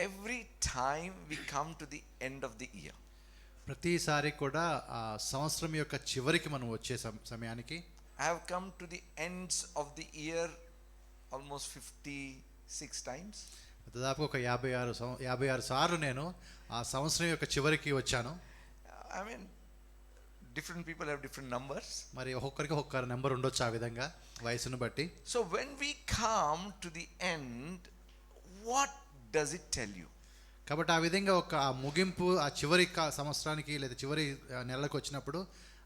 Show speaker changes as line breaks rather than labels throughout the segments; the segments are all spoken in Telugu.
every time we come to the end of the year,
ప్రతిసారి కూడా ఆ సంవత్సరం యొక్క చివరికి మనం వచ్చే సమయానికి
I have come to the ends of the year almost 56 times.
దాదాపు ఒక 56 సార్లు నేను ఆ సంవత్సరం యొక్క చివరికి వచ్చాను.
I mean, different people have different numbers.
మరి ఒక్కొక్కరికి ఒక్కొక్క నెంబర్ ఉండొచ్చు ఆ విధంగా వయసును బట్టి.
So when we come to the end, what does it tell you?
కాబట్టి ఆ విధంగా ఒక ముగింపు ఆ చివరి సంవత్సరానికి లేదా చివరి నెలకు వచ్చినప్పుడు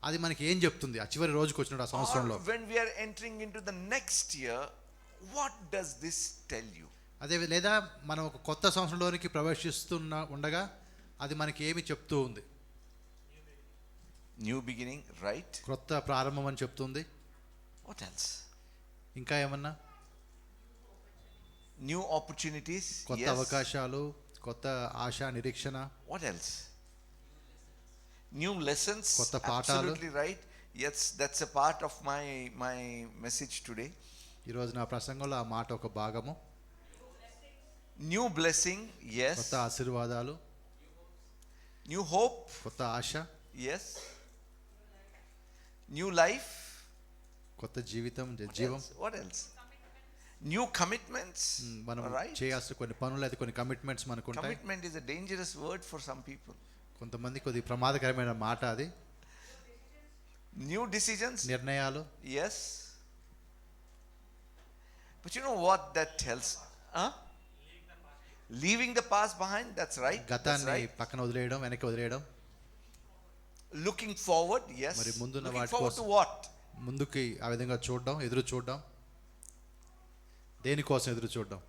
అది మనకి ఏం చెప్తుంది ఆ చివరి రోజుకి వచ్చినప్పుడు ఆ సంవత్సరంలో?
When we are entering into the next year, what does this tell you?
అదే లేదా మనం ఒక కొత్త సంవత్సరంలోనికి ప్రవేశిస్తున్న ఉండగా అది మనకి ఏమి చెప్తూ ఉంది?
New beginning, right?
కొత్త ప్రారంభం అని చెప్తుంది.
What else?
ఇంకా ఏమన్నా?
New opportunities,
కొత్త అవకాశాలు, కొత్త ఆశ, నిరీక్షణ.
What else? New lessons.
కొత్త పాఠాలు.
Absolutely right. Yes, that's a part of my message today.
ఈ రోజు నా ప్రసంగంలో ఆ మాట ఒక భాగము.
New blessing, yes.
కొత్త ఆశీర్వాదాలు.
New hope.
కొత్త ఆశ.
Yes. New life.
కొత్త జీవితం, జీవం.
What else? New commitments.
మనం
right?
చేయాల్సిన కొన్ని పనులు అయితే కొన్ని కమిట్మెంట్స్ మనకు ఉంటాయి.
Commitment is a dangerous word for some people.
కొంతమంది కొద్ది ప్రమాదకరమైన మాట అది.
New decisions.
నిర్ణయాలు.
Yes. But you know what that tells? Leaving the past behind. That's right.
గతాన్ని పక్కన వదిలేయడం, వెనక్కి వదిలేయడం.
Looking forward. Yes.
మరి ముందున్న
Looking
వాటి
forward
కోసం
to what?
ముందుకి ఆ విధంగా చూడడం, ఎదురు చూడడం. దేనికోసం ఎదురు చూడడం?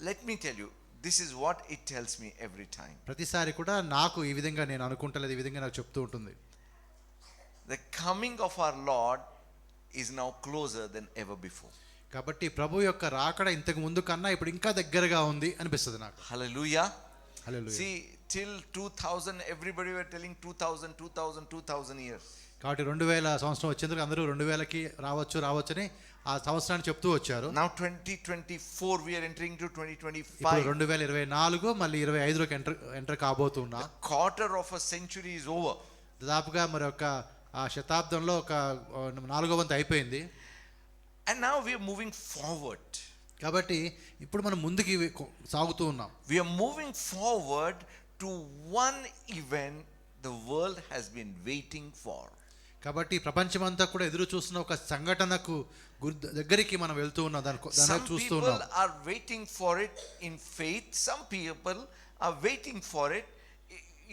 Let me tell you, this is what it tells me every time.
ప్రతిసారి కూడా నాకు ఈ విధంగా నేను అనుకుంటలేదు, ఈ విధంగా నాకు చెప్తూ ఉంటుంది.
The coming of our Lord is now closer than ever before.
కాబట్టి ప్రభు యొక్క రాకడ ఇంతకు ముందు కన్నా ఇప్పుడు ఇంకా దగ్గరగా ఉంది అనిపిస్తుంది నాకు.
Hallelujah.
Hallelujah.
See, till 2000 everybody were telling 2000 years.
కాబట్టి 2000 సంవత్సరం వచ్చేందుకు అందరూ 2000కి రావచ్చని ఆ సంవత్సరాన్ని చెప్తూ వచ్చారు.
Now 2024 we are entering to 2025.
ఇప్పుడు 2024 మళ్ళీ 25లోకి enter కాబోతున్నా.
Quarter of a century is over.
దాదాపుగా మరి ఒక ఆ శతాబ్దంలో ఒక 4వ వంతు అయిపోయింది.
And now we are moving forward.
కాబట్టి ఇప్పుడు మనం ముందుకి సాగుతూ ఉన్నాం.
We are moving forward to one event the world has been waiting for.
కాబట్టి ప్రపంచమంతా కూడా ఎదురు చూస్తున్న ఒక సంఘటనకు దగ్గరికి మనం వెళ్తూ ఉన్నాం, దాన్ని చూస్తూ ఉన్నాం.
Some people are waiting for it in faith. Some people are waiting for it,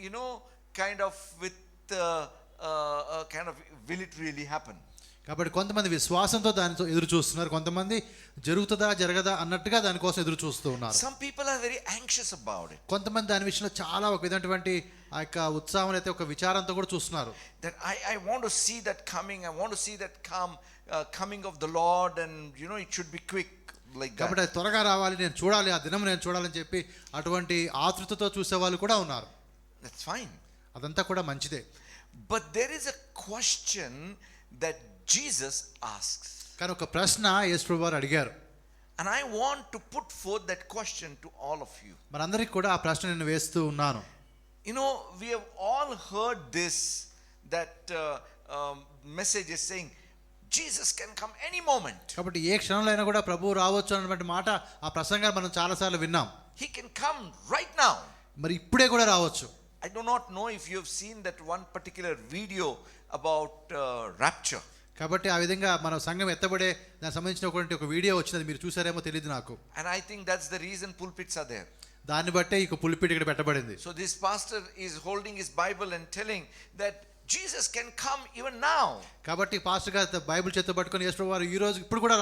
you know, kind of with kind of will it really happen?
కాబట్టి కొంతమంది విశ్వాసంతో దానితో ఎదురు చూస్తున్నారు, కొంతమంది జరుగుతుందా జరగదా అన్నట్టుగా దానికోసం ఎదురు చూస్తూ ఉన్నారు.
Some people are very anxious about it.
కొంతమంది దాని విషయంలో చాలా ఒక విధమైనటువంటి ఆ యొక్క ఉత్సాహం అయితే ఒక విచారంతో కూడా చూస్తున్నారు.
That I want to see that coming. I want to see that coming of the Lord, and you know it should be quick like that.
కాబట్టి త్వరగా రావాలి, నేను చూడాలి, ఆ దినం నేను చూడాలని చెప్పి అటువంటి ఆతృతతో చూసే వాళ్ళు కూడా ఉన్నారు.
That's fine.
అదంతా కూడా మంచిదే.
But there is a question that Jesus asks.
కానీ ఒక ప్రశ్న యేసు ప్రభువారు అడిగారు.
And I want to put forth that question to all of you.
మనందరికీ కూడా ఆ ప్రశ్న నేను వేస్తూ ఉన్నాను.
You know, we have all heard this, that message is saying Jesus can come any moment.
కాబట్టి ఏ క్షణంలో అయినా కూడా ప్రభువు రావచ్చు అన్నటువంటి మాట ఆ ప్రసంగాన్ని మనం చాలాసార్లు విన్నాం.
He can come right now.
మరి ఇప్పుడే కూడా రావచ్చు.
I do not know if you have seen that one particular video about rapture.
కాబట్టి ఆ విధంగా మన సంఘం ఎత్తబడే దానికి సంబంధించినటువంటి ఒక వీడియో వచ్చినది, మీరు చూసారేమో తెలియదు నాకు.
And I think that's the reason pulpits are there.
దాన్ని బట్టే ఈ పులిపిట్ ఇక్కడ పెట్టబడింది.
So this pastor is holding his Bible and telling that Jesus can come even now.
కాబట్టి పాస్టర్ గారు బైబిల్ చేత పట్టుకొని యేసు ప్రభువారు ఈ రోజు ఇప్పుడు కూడా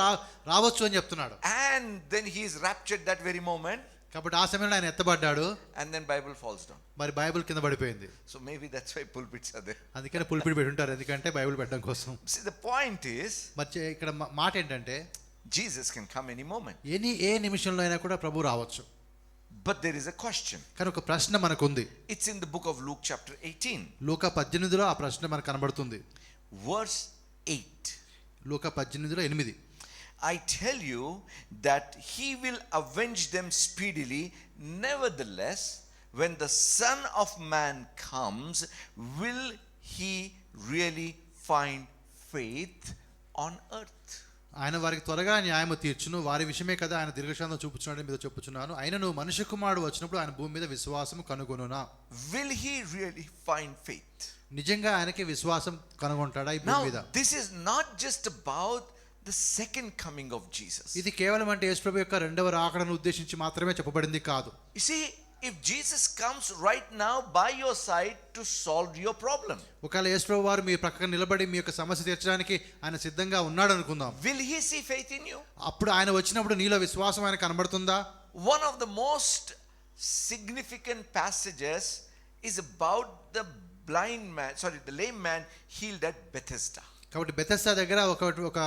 రావచ్చు అని చెప్తున్నాడు.
And then he is raptured that very moment.
కాబట్టి ఆ సమయంలో ఆయన ఎత్తబడ్డాడు.
And then Bible falls down.
మరి బైబిల్ కింద పడిపోయింది.
So maybe that's why pulpits are there.
అందుకనే పులిపిట్ పెట్టి ఉంటారు, ఎందుకంటే బైబిల్ పెట్టడం కోసం.
See, the point is,
మరి ఇక్కడ మాట ఏంటంటే
Jesus can come any moment.
ఏ నిమిషంలో అయినా కూడా ప్రభు రావచ్చు.
But there is a question.
కానీ ఒక ప్రశ్న మనకు ఉంది.
It's in the book of Luke chapter 18.
లూకా 18లో ఆ ప్రశ్న మనకు కనబడుతుంది.
Verse 8.
Luka 18:8.
I tell you that he will avenge them speedily. Nevertheless, when the Son of Man comes, will he really find faith on earth?
ఆయన వారికి త్వరగా న్యాయము తీర్చును, వారి విషయమే కదా ఆయన దీర్ఘశాంతం చూపుచున్నాడని మీద చెప్పుచున్నాను. అయినను మనుష్య కుమారుడు వచ్చినప్పుడు ఆయన భూమి మీద విశ్వాసం కనుగొనునా?
Will he really find faith?
నిజంగా ఆయనకి విశ్వాసం కనుగొంటాడా ఈ భూమి మీద?
Now, this is not just about the second coming of Jesus.
ఇది కేవలం అంటే యేసుప్రభు యొక్క రెండవ రాకడను ఉద్దేశించి మాత్రమే చెప్పబడింది కాదు.
You see, if Jesus comes right now by your side to solve your problem,
ఒకవేళ యేసుప్రభు వారు మీ ప్రక్కన నిలబడి మీ యొక్క సమస్య తీర్చడానికి ఆయన సిద్ధంగా ఉన్నాడు అనుకుందాం.
will he see faith in you?
అప్పుడు ఆయన వచ్చినప్పుడు నీలో విశ్వాసం ఆయన కనబడుతుందా?
One of the most significant passages is about the the lame man healed at Bethesda.
కాబట్టి బెతెస్దా దగ్గర ఒక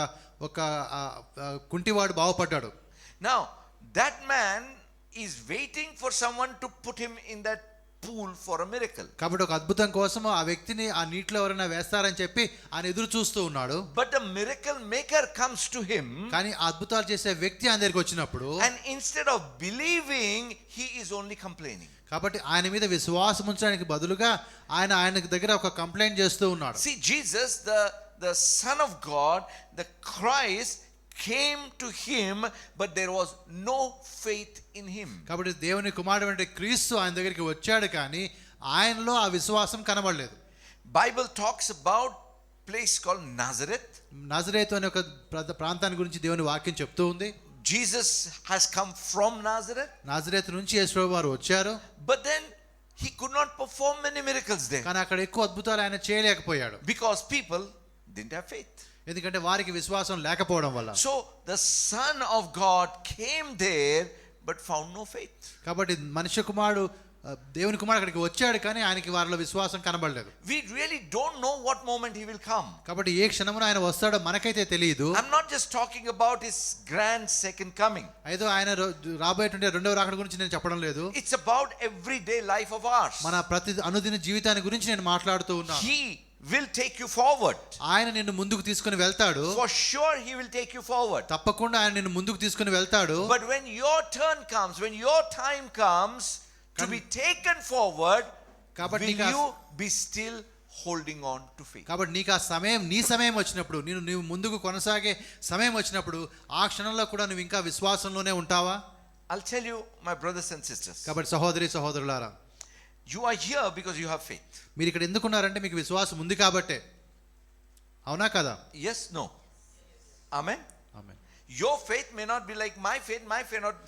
కుంటివాడు బాగుపడ్డాడు.
Now that man is waiting for someone to put him in that pool for a miracle.
కాబట్టి ఒక అద్భుతం కోసం ఆ వ్యక్తిని ఆ నీటిలో ఎవరైనా వేస్తారని చెప్పి ఆయన ఎదురు చూస్తూ ఉన్నాడు.
But the miracle maker comes to him,
కానీ ఆ అద్భుతాలు చేసే వ్యక్తి ఆయన దగ్గరికి వచ్చినప్పుడు
and instead of believing, he is only complaining.
కాబట్టి ఆయన మీద విశ్వాసం ఉంచడానికి బదులుగా ఆయన దగ్గర ఒక కంప్లైంట్ చేస్తూ ఉన్నాడు.
See, Jesus, the Son of God, the Christ, came to him, but there was no faith in him.
కాబట్టి దేవుని కుమారుడు అంటే క్రీస్తు ఆయన దగ్గరికి వచ్చాడు, కానీ ఆయనలో ఆ విశ్వాసం కనబడలేదు.
Bible talks about place called Nazareth.
నజరేతు అనే ఒక ప్రాంతాన్ని గురించి దేవుని వాక్యం చెప్తూ ఉంది.
Jesus has come from Nazareth.
నజరేతు నుంచి యేసు వారు వచ్చారు.
But then he could not perform many miracles there.
కానీ అక్కడ ఎక్కువ అద్భుతాలు ఆయన చేయలేకపోయాడు.
Because people didn't have faith.
ఎందుకంటే వారికి విశ్వాసం లేకపోవడం వల్ల.
So the Son of God came there but found no faith.
కాబట్టి మనుష్య కుమారుడు దేవుని కుమారుడు అక్కడికి వచ్చాడు, కానీ ఆయనకి వారిలో విశ్వాసం కనబడలేదు.
We really don't know what moment he will come.
కాబట్టి ఏ క్షణమున ఆయన వస్తాడో మనకైతే తెలియదు.
I'm not just talking about his grand second coming.
అయితే ఆయన రాబోయేటువంటి రెండవ రాకడ గురించి నేను చెప్పడం లేదు.
It's about everyday life of ours.
మన ప్రతి అనుదిన జీవితాన్ని గురించి నేను మాట్లాడుతూ ఉన్నాను.
He will take you forward.
ఆయన నిన్ను ముందుకు తీసుకొని వెళ్తాడు.
For sure he will take you forward.
తప్పకుండా ఆయన నిన్ను ముందుకు తీసుకొని వెళ్తాడు.
But when your turn comes, when your time comes to be taken forward, will you be still holding on to faith?
కాబట్టి నీకు ఆ సమయం, నీ సమయం వచ్చినప్పుడు, నీవు ముందుకు కొనసాగే సమయం వచ్చినప్పుడు ఆ క్షణంలో కూడా నువ్వు ఇంకా విశ్వాసంలోనే ఉంటావా?
I'll tell you, my brothers and sisters.
కాబట్టి సహోదరి సహోదరులారా,
you are here because you have faith.
మీరు ఇక్కడ ఎందుకున్నారంటే మీకు విశ్వాసం ఉంది కాబట్టే. అవునా కదా?
Yes, no. Amen.
Amen.
Your faith may not be like my faith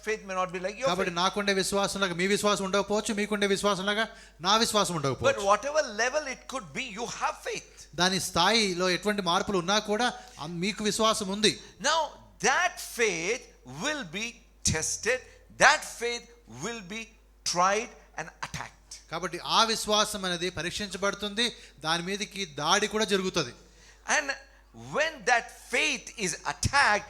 faith may not be like your
కాబట్టి
faith.
నాకుండే విశ్వాసం లాగా మీ విశ్వాసం ఉండకపోవచ్చు, మీకుండే విశ్వాసం లాగా నా విశ్వాసం
But
ఉండకపోవచ్చు.
whatever level it could be, you have faith.
దాని స్థాయిలో ఎటువంటి మార్పులు ఉన్నా కూడా మీకు విశ్వాసం ఉంది.
Now that faith will be tested, that faith will be tried and attacked.
కాబట్టి ఆ విశ్వాసం అనేది పరీక్షించబడుతుంది, దాని మీదకి దాడి కూడా జరుగుతుంది.
And when that faith is attacked,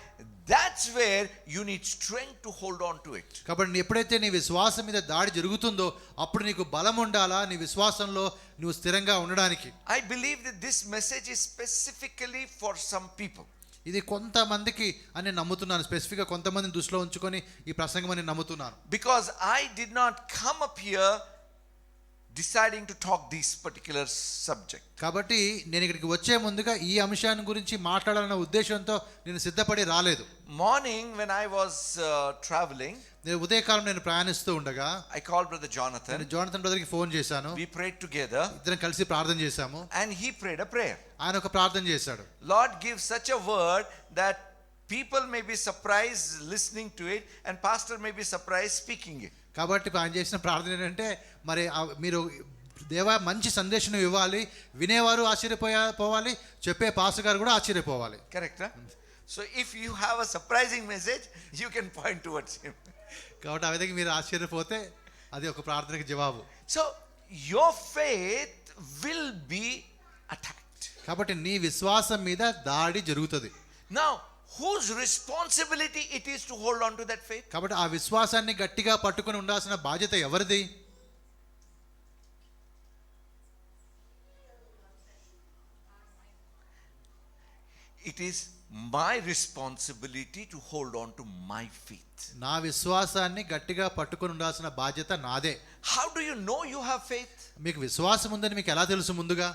that's where you need strength to hold on to it.
కాబట్టి ఎప్పుడైతే నీ విశ్వాసం మీద దాడి జరుగుతుందో అప్పుడు నీకు బలం ఉండాలా నీ విశ్వాసంలో నువ్వు స్థిరంగా ఉండడానికి.
I believe that this message is specifically for some people.
ఇది కొంతమందికి అని నమ్ముతున్నాను, స్పెసిఫిక్గా కొంతమందిని దృష్టిలో ఉంచుకొని ఈ ప్రసంగం అని నమ్ముతున్నాను.
Because I did not come up here deciding to talk this particular subject.
కాబట్టి నేను ఇక్కడికి వచ్చే ముందుగా ఈ అంశాన్ని గురించి మాట్లాడాలన్న ఉద్దేశంతో నేను సిద్ధపడి రాలేదు.
Morning when I was traveling,
నేను ఉదయకాలం నేను ప్రయాణిస్తూ ఉండగా
I called Brother Jonathan.
నేను జోనథన్ బ్రదర్కి ఫోన్ చేశాను.
We prayed together.
ఇద్దరం కలిసి ప్రార్థన చేశాము.
And he prayed a prayer.
ఆయన ఒక ప్రార్థన చేశాడు.
Lord, give such a word that people may be surprised listening to it and pastor may be surprised speaking it.
కాబట్టి ఆయన చేసిన ప్రార్థన ఏంటంటే, మరి మీరు దేవా మంచి సందేశం ఇవ్వాలి, వినేవారు ఆశ్చర్యపోవాలి, చెప్పే పాస్టర్ గారు కూడా ఆశ్చర్యపోవాలి.
Correct, huh? So if you have a surprising message, you can point towards him.
కాబట్టి ఆ విధంగా మీరు ఆశ్చర్యపోతే అది ఒక ప్రార్థనకి జవాబు.
So your faith will be attacked.
కాబట్టి నీ విశ్వాసం మీద దాడి జరుగుతుంది.
Now whose responsibility it is to hold on to that faith?
కాబట్టి ఆ విశ్వాసాన్ని గట్టిగా పట్టుకొని ఉండాల్సిన బాధ్యత ఎవరిది?
It is my responsibility to hold on to my faith.
నా విశ్వాసాన్ని గట్టిగా పట్టుకొని ఉండాల్సిన బాధ్యత నాదే.
How do you know you have faith?
మీకు విశ్వాసం ఉందని మీకు ఎలా తెలుసు ముందుగా?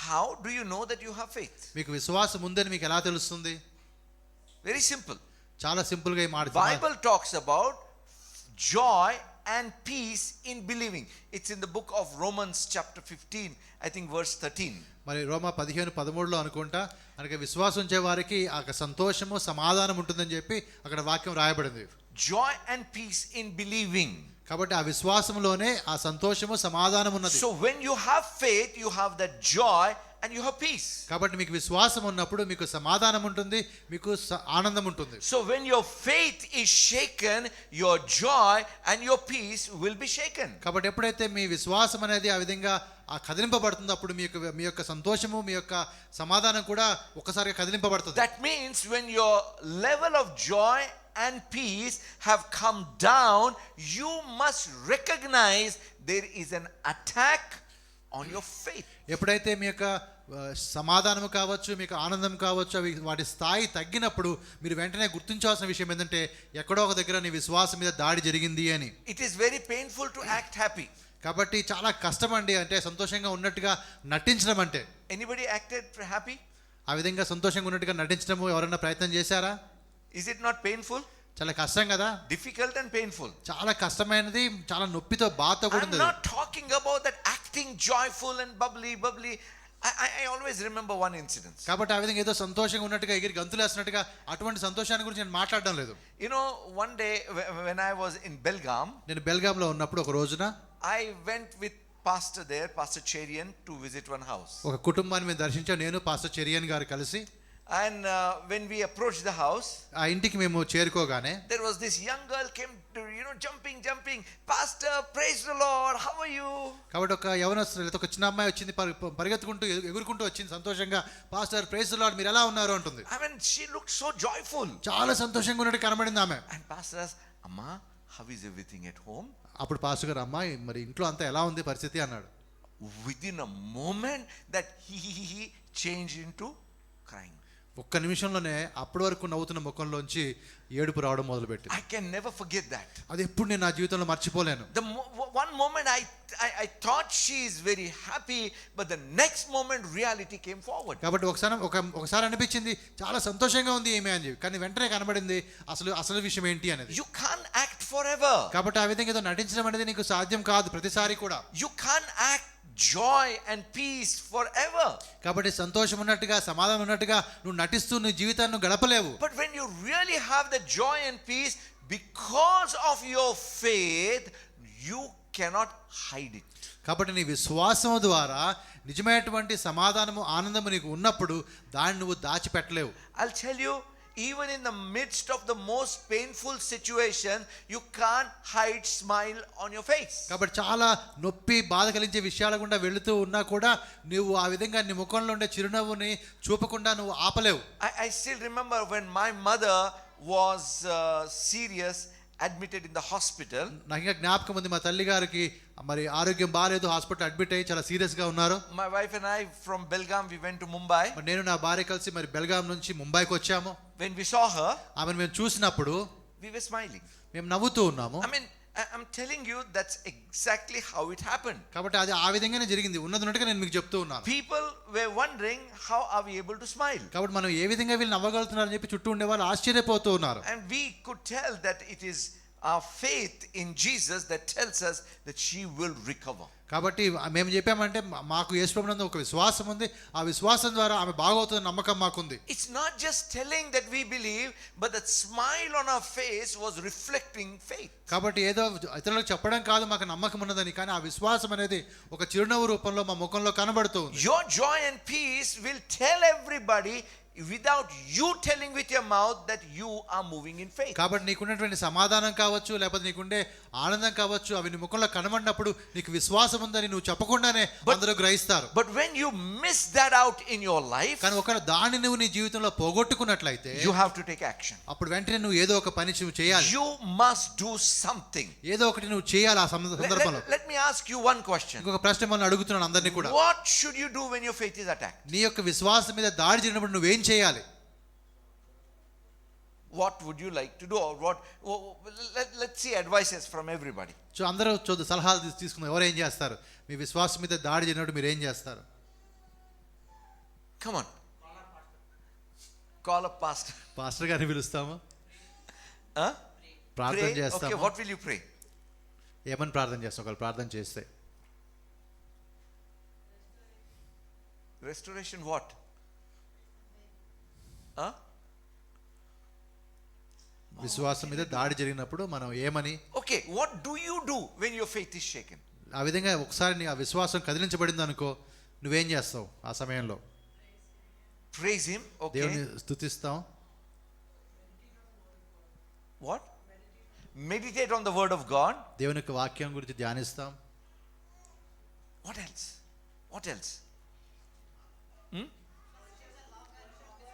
How do you know that you have faith?
మీకు విశ్వాసం ఉందని మీకు ఎలా తెలుస్తుంది?
Very simple.
చాలా సింపుల్ గా ఈ మాట.
Bible talks about joy and peace in believing. It's in the book of Romans chapter 15, I think verse 13.
మరి రోమా 15:13లో అనుకుంటా అనగా విశ్వాసం ఉంచే వారికి ఆ సంతోషము సమాధానం ఉంటుందని చెప్పి అక్కడ వాక్యం రాయబడింది.
Joy and peace in believing.
కాబట్టి ఆ విశ్వాసంలోనే ఆ సంతోషము సమాధానం ఉన్నది.
So when you have faith, you have that joy and you have peace.
కాబట్టి మీకు విశ్వాసం ఉన్నప్పుడు మీకు సమాధానం ఉంటుంది, మీకు ఆనందం ఉంటుంది.
So when your faith is shaken, your joy and your peace will be shaken.
కాబట్టి ఎప్పుడైతే మీ విశ్వాసం అనేది ఆ విధంగా ఆ కదిలింపబడుతుందో అప్పుడు మీ యొక్క సంతోషము మీ యొక్క సమాధానం కూడా ఒక్కసారిగా కదిలింపబడుతుంది.
That means when your level of joy and peace have come down, you must recognize there is an attack on your faith.
ఎప్పుడైతే మీ యొక్క సమాధానం కావచ్చు, మీకు ఆనందం కావచ్చు, అవి వాటి స్థాయి తగ్గినప్పుడు మీరు వెంటనే గుర్తించాల్సిన విషయం ఏంటంటే ఎక్కడో ఒక దగ్గర నీ విశ్వాసం మీద దాడి జరిగింది అని.
It is very painful to act happy.
కాబట్టి చాలా కష్టం అండి అంటే సంతోషంగా ఉన్నట్టుగా నటించడం అంటే.
Anybody acted happy?
ఆ విధంగా సంతోషంగా ఉన్నట్టుగా నటించడం ఎవరైనా ప్రయత్నం చేశారా?
Is it not painful?
చాలా కష్టం కదా.
Difficult and painful.
చాలా కష్టమైనది, చాలా నొప్పితో బాధతో కూడినది.
I'm not talking about that acting joyful and bubbly. I always remember one incident.
కాబట్టి ఆ విధంగా ఏదో సంతోషంగా ఉన్నట్టుగా ఎగిరి గంతులేస్తున్నట్టుగా అటువంటి సంతోషాన్ని గురించి నేను మాట్లాడడం లేదు.
You know, one day when I was in Belgaum,
నేను బెల్గాంలో ఉన్నప్పుడు ఒక రోజున
I went with pastor there, Pastor Cherian, to visit one house.
ఒక కుటుంబాన్ని మేము దర్శించాం, నేను పాస్టర్ చెరియన్ గారు కలిసి.
And when we approached the house,
ఆ ఇంటికి మేము చేరుకోగానే
there was this young girl came to, jumping, Pastor, praise the Lord, how are you?
కాబట్టి ఒక యవనస్తురాలు, ఒక చిన్న అమ్మాయి వచ్చింది, పరిగెత్తుకుంటూ ఎగురుకుంటూ వచ్చింది సంతోషంగా, పాస్టర్ ప్రైజ్ ది లార్డ్, మీరు ఎలా ఉన్నారు అంటుంది.
I mean, she looked so joyful.
చాలా సంతోషంగా ఉన్నట్టు కనబడింది ఆమె.
And pastor asked, Amma, how is everything at home?
అప్పుడు పాస్టర్ గారు, అమ్మాయి మరి ఇంట్లో అంతా ఎలా ఉంది పరిస్థితి అన్నాడు.
Within a moment that he changed into crying.
ఒక్క నిమిషంలోనే అప్పటి వరకు నవ్వుతున్న ముఖంలోంచి ఏడుపు రావడం మొదలుపెట్టింది.
I can never forget that.
అది ఎప్పుడు నేను నా జీవితంలో మర్చిపోలేను.
The one moment I thought she is very happy, but the next moment reality came forward.
కాబట్టి ఒకసారి అనిపించింది చాలా సంతోషంగా ఉంది ఏమే అని చెప్పి, కానీ వెంటనే కనబడింది అసలు విషయం ఏంటి అనేది.
You can't act forever.
కాబట్టి ఆ విధంగా ఏదో నటించడం అనేది నీకు సాధ్యం కాదు ప్రతిసారి కూడా.
You can't act joy and peace forever.
కాబట్టి సంతోషం ఉన్నట్టుగా సమాధానం ఉన్నట్టుగా నువ్వు నటిస్తూ నీ జీవితాన్ని గడపలేవు.
But when you really have the joy and peace because of your faith, you cannot hide it.
కాబట్టి నీ విశ్వాసం ద్వారా నిజమైనటువంటి సమాధానము ఆనందము నీకు ఉన్నప్పుడు దాన్ని నువ్వు దాచిపెట్టలేవు.
I'll tell you, even in the midst of the most painful situation, you can't hide smile on your face.
కాబట్టి చాలా నొప్పి బాధ కలిగించే విషయాల గుండా వెళుతూ ఉన్నా కూడా నువ్వు ఆ విధంగా నీ ముఖంలో ఉండే చిరునవ్వుని చూపకుండా నువ్వు ఆపలేవు.
I still remember when my mother was serious, admitted in the hospital.
నాకు ఇంకా జ్ఞాపకం ఉంది, మా తల్లి గారికి మరి ఆరోగ్యం బాగాలేదు, హాస్పిటల్ అడ్మిట్ అయ్యి చాలా సీరియస్ గా ఉన్నారు.
My wife and I from Belgaum, we went to Mumbai.
నేను నా భార్య కలిసి మరి బెల్గాం నుంచి ముంబైకి వచ్చాము.
When we saw her,
ఆమెను మేము చూసినప్పుడు
we were smiling.
మేము నవ్వుతూ ఉన్నాము.
I mean, I'm telling you, that's exactly how it happened.
కాబట్టి అది ఆ విధంగానే జరిగింది, ఉన్నట్టుగా నేను మీకు చెప్తూ ఉన్నాను.
People were wondering, how are we able to smile?
కాబట్టి మనం ఏ విధంగా వీళ్ళు నవ్వగలుగుతున్నారని చెప్పి చుట్టూ ఉండే వాళ్ళు ఆశ్చర్యపోతూ ఉన్నారు.
And we could tell that it is our faith in Jesus that tells us that she will recover.
కాబట్టి మేము చెప్పామంటే మాకు యేసుప్రభునందు ఒక విశ్వాసం ఉంది, ఆ విశ్వాసం ద్వారా ఆమె బాగవుతున్న నమ్మకం మాకుంది.
It's not just telling that we believe, but that smile on our face was reflecting faith.
కాబట్టి ఏదో ఇతరులకు చెప్పడం కాదు మాకు నమ్మకం ఉన్నదని, కానీ ఆ విశ్వాసం అనేది ఒక చిరునవ్వు రూపంలో మా ముఖంలో కనబడుతూ ఉంది.
Your joy and peace will tell everybody without you telling with your mouth that you are moving in faith.
కాబట్టి నీకున్నటువంటి సమాధానం కావచ్చు, లేకపోతే నీకుండే ఆనందం కావచ్చు, అవి నీ ముఖంలో కనబడినప్పుడు నీకు విశ్వాసం ఉందని నువ్వు చెప్పకుండానే అందరూ గ్రహిస్తారు.
But when you miss that out in your life,
కానీ ఒకవేళ దాన్ని నువ్వు నీ జీవితంలో పోగొట్టుకున్నట్లయితే
you have to take action.
అప్పుడు వెంటనే నువ్వు ఏదో ఒక పని చేయాలి.
You must do something.
ఏదో ఒకటి నువ్వు చేయాలి ఆ సందర్భంలో.
Let me ask you one question.
ఇంకొక ప్రశ్న మనం అడుగుతున్నాను అందరినీ కూడా.
What should you do when your faith is attacked?
నీ యొక్క విశ్వాసం మీద దాడి జరిగినప్పుడు నువ్వేం చేయాలి?
what would you like to do, or what? Let's see advices from everybody.
So అందరూ సలహాలు తీసుకుందాం. ఎవరు ఏం చేస్తారు? మీ విశ్వాసం మీద దాడి జరిగినప్పుడు మీరు ఏం చేస్తారు?
Come on. Call up pastor.
Pastor గారిని పిలుస్తాము. ప్రార్థన
Pray. Okay,
చేస్తాము.
what will you pray?
ఏమని ప్రార్థన చేస్తాం? ఒకవేళ ప్రార్థన చేస్తే
Restoration what?
విశ్వాసం మీద దాడి జరిగినప్పుడు మనం ఏమని?
Okay, what do you do when your faith is shaken?
ఆ విధంగా ఒకసారి నీ ఆ విశ్వాసం కదిలించబడింది అనుకో, నువ్వేం చేస్తావు ఆ సమయంలో?
Praise him. Okay.
దేవుని స్తుతిస్తాం.
What? Meditate on the word of God.
దేవుని యొక్క వాక్యం గురించి ధ్యానిస్తాం.
What else? What else?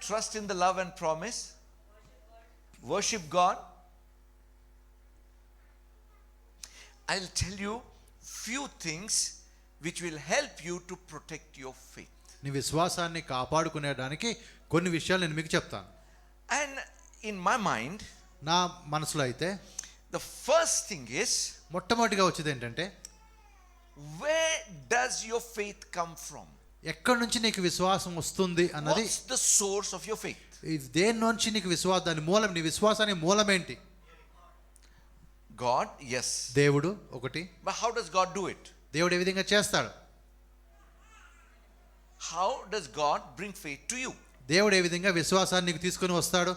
Trust in the love and promise. Worship God. I'll tell you few things which will help you to protect your faith.
నీ విశ్వాసాన్ని కాపాడుకునేడానికి కొన్ని విషయాలు నేను మీకు చెప్తాను.
And in my mind,
నా మనసులో అయితే
the first thing is,
మొట్టమొదటిగా వచ్చేది ఏంటంటే,
where does your faith come from?
ఎక్కడి నుంచి నీకు విశ్వాసం వస్తుంది అన్నది.
What's the source of your faith?
దేని నుంచి నీకు విశ్వాసం, దాని మూలం, నీ విశ్వాసానికి మూలం ఏంటి?
God, yes.
దేవుడు ఒకటి.
But how does God do it?
దేవుడు ఏ విధంగా చేస్తాడు?
How does God bring faith to you?
దేవుడు ఏ విధంగా విశ్వాసాన్ని నీకు తీసుకొని వస్తాడు?